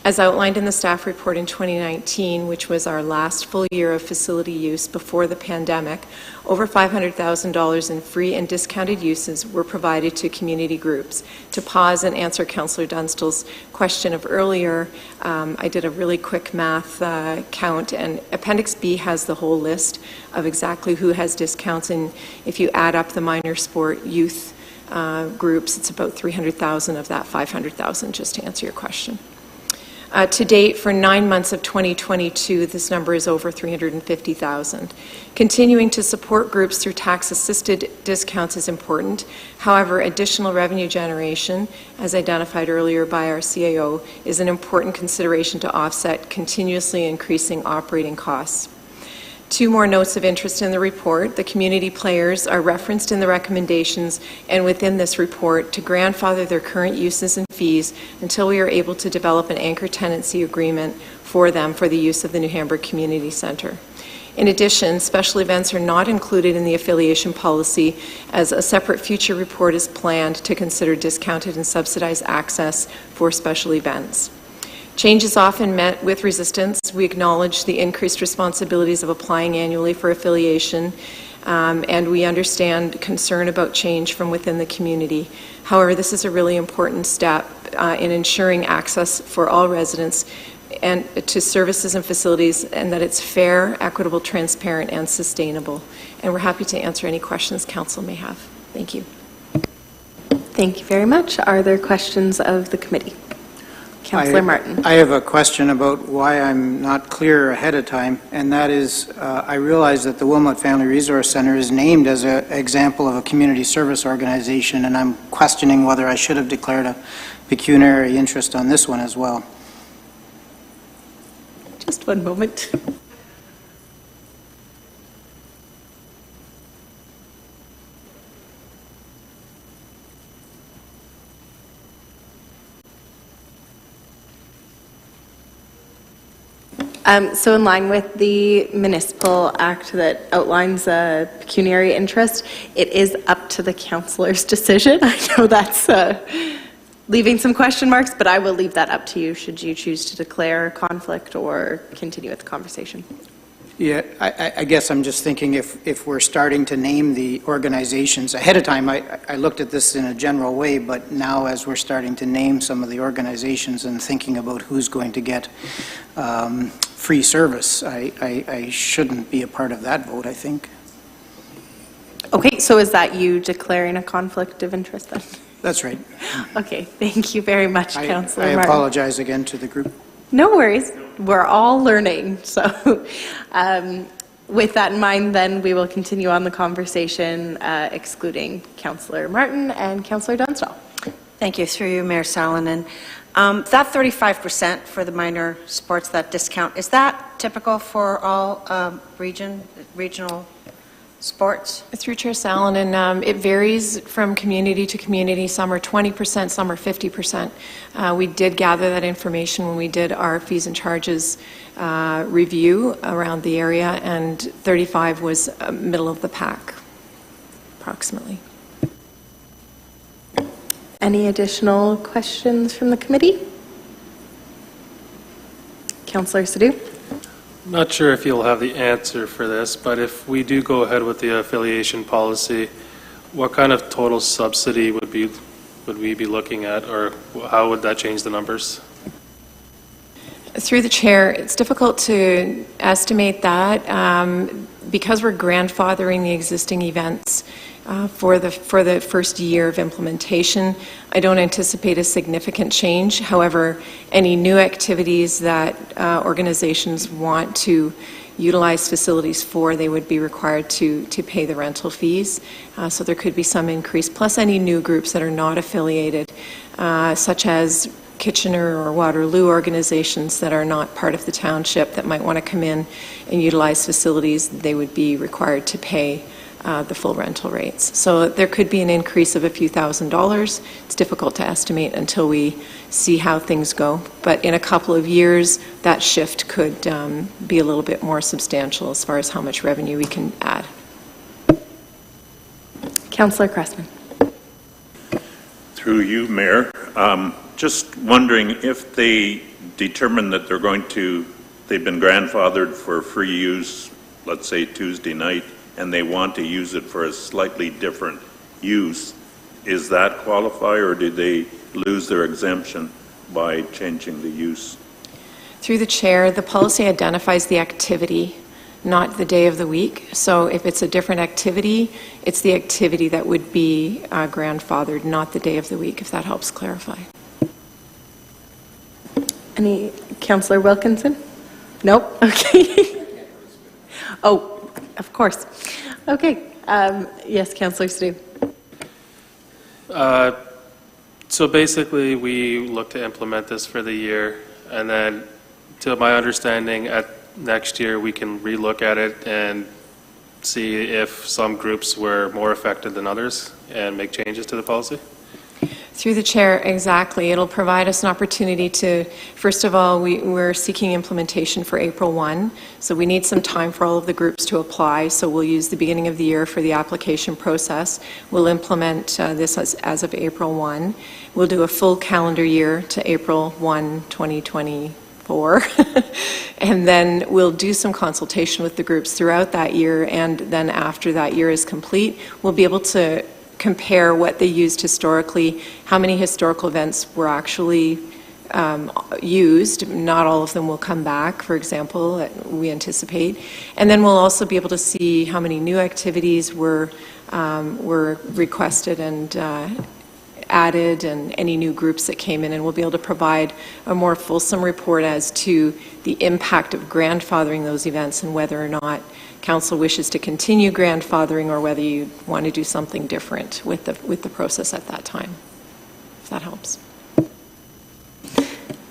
As outlined in the staff report in 2019, which was our last full year of facility use before the pandemic, over $500,000 in free and discounted uses were provided to community groups. To pause and answer Councillor Dunstall's question of earlier, I did a really quick math count, and Appendix B has the whole list of exactly who has discounts, and if you add up the minor sport youth groups, it's about 300,000 of that 500,000, just to answer your question. To date, for 9 months of 2022, this number is over $350,000. Continuing to support groups through tax-assisted discounts is important. However, additional revenue generation, as identified earlier by our CAO, is an important consideration to offset continuously increasing operating costs. 2 more notes of interest in the report. The community players are referenced in the recommendations and within this report to grandfather their current uses and fees until we are able to develop an anchor tenancy agreement for them for the use of the New Hamburg Community Centre. In addition, special events are not included in the affiliation policy, as a separate future report is planned to consider discounted and subsidized access for special events. Change is often met with resistance. We acknowledge the increased responsibilities of applying annually for affiliation, and we understand concern about change from within the community. However, this is a really important step in ensuring access for all residents and to services and facilities, and that it's fair, equitable, transparent, and sustainable. And we're happy to answer any questions Council may have. Thank you.
Thank you very much. Are there questions of the committee? Councillor Martin.
I have a question about why I'm not clear ahead of time, and that is, I realize that the Wilmot Family Resource Centre is named as an example of a community service organization, and I'm questioning whether I should have declared a pecuniary interest on this one as well.
Just one moment. So in line with the Municipal Act that outlines a pecuniary interest, it is up to the councillor's decision. I know that's leaving some question marks, but I will leave that up to you should you choose to declare a conflict or continue with the conversation.
Yeah, I guess I'm just thinking if we're starting to name the organizations ahead of time, I looked at this in a general way, but now as we're starting to name some of the organizations and thinking about who's going to get free service, I shouldn't be a part of that vote, I think.
Okay, so is that you declaring a conflict of interest then?
That's right.
Okay, thank you very much, Councillor
I
Martin.
apologize again to the group.
No worries. We're all learning. So with that in mind, then we will continue on the conversation, excluding Councillor Martin and Councillor Dunstall.
Thank you. Through you, Mayor Salonen. That 35% for the minor sports, that discount, is that typical for all regional sports?
Through Chair Salonen, it varies from community to community. Some are 20%, some are 50%. We did gather that information when we did our fees and charges review around the area, and 35 was middle of the pack, approximately.
Any additional questions from the committee? Councillor Sadhu?
I'm not sure if you'll have the answer for this, but if we do go ahead with the affiliation policy, what kind of total subsidy would we be looking at, or how would that change the numbers?
Through the chair, it's difficult to estimate that because we're grandfathering the existing events for the first year of implementation. I don't anticipate a significant change. However, any new activities that organizations want to utilize facilities for, they would be required to pay the rental fees. So there could be some increase, plus any new groups that are not affiliated, such as Kitchener or Waterloo organizations that are not part of the township that might want to come in and utilize facilities. They would be required to pay the full rental rates. So there could be an increase of a few $1,000s. It's difficult to estimate until we see how things go. But in a couple of years, that shift could be a little bit more substantial as far as how much revenue we can add.
Councillor Cressman.
Through you, Mayor, just wondering if they determine that they've been grandfathered for free use, let's say Tuesday night, and they want to use it for a slightly different use, is that qualify, or did they lose their exemption by changing the use?
Through the chair, the policy identifies the activity, not the day of the week. So if it's a different activity, it's the activity that would be grandfathered, not the day of the week, if that helps clarify.
Any, Councillor Wilkinson? Nope, okay. Oh, of course. Okay, yes, Councillor Stu.
So basically, we look to implement this for the year, and then, to my understanding, at next year, we can relook at it and see if some groups were more affected than others and make changes to the policy?
Through the chair, exactly. It'll provide us an opportunity to, first of all, we're seeking implementation for April 1, so we need some time for all of the groups to apply, so we'll use the beginning of the year for the application process. We'll implement this as of April 1. We'll do a full calendar year to April 1, 2024, and then we'll do some consultation with the groups throughout that year, and then after that year is complete, we'll be able to compare what they used historically, how many historical events were actually used. Not all of them will come back, for example, we anticipate. And then we'll also be able to see how many new activities were requested and added, and any new groups that came in, and we'll be able to provide a more fulsome report as to the impact of grandfathering those events and whether or not Council wishes to continue grandfathering or whether you want to do something different with the process at that time, if that helps.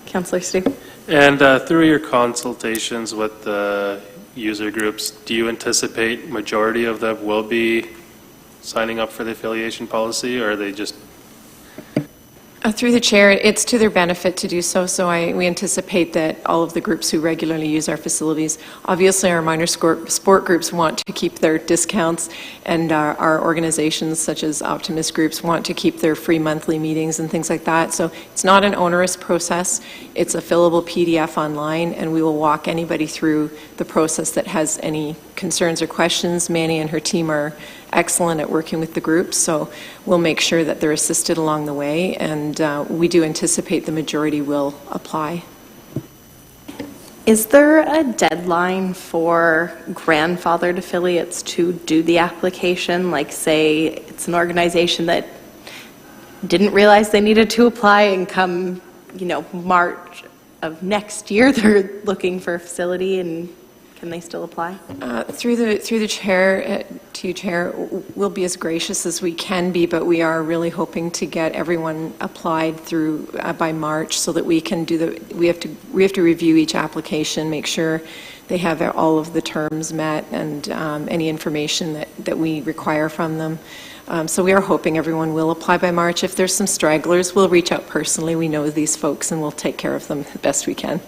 Councillor Stu.
And through your consultations with the user groups, do you anticipate majority of them will be signing up for the affiliation policy, or are they just...
Through the chair, it's to their benefit to do so, so we anticipate that all of the groups who regularly use our facilities, obviously our minor sport groups want to keep their discounts, and our organizations such as Optimist groups want to keep their free monthly meetings and things like that. So it's not an onerous process. It's a fillable PDF online, and we will walk anybody through the process that has any concerns or questions. Manny and her team are excellent at working with the groups, so we'll make sure that they're assisted along the way, and we do anticipate the majority will apply.
Is there a deadline for grandfathered affiliates to do the application? Like, say, it's an organization that didn't realize they needed to apply, and come, March of next year, they're looking for a facility, and can they still apply?
Through the chair, to you, Chair, we'll be as gracious as we can be, but we are really hoping to get everyone applied through by March, so that we can do we have to review each application, make sure they have all of the terms met, and any information that we require from them. So we are hoping everyone will apply by March. If there's some stragglers, we'll reach out personally. We know these folks, and we'll take care of them the best we can.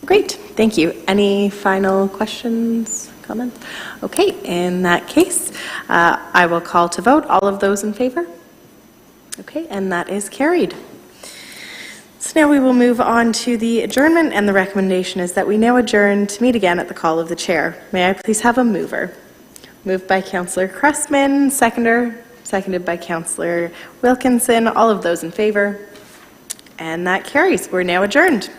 Great, thank you. Any final questions, comments? Okay, in that case, I will call to vote. All of those in favor? Okay, and that is carried. So now we will move on to the adjournment, and the recommendation is that we now adjourn to meet again at the call of the chair. May I please have a mover? Moved by Councillor Cressman, seconded by Councillor Wilkinson. All of those in favor? And that carries. We're now adjourned.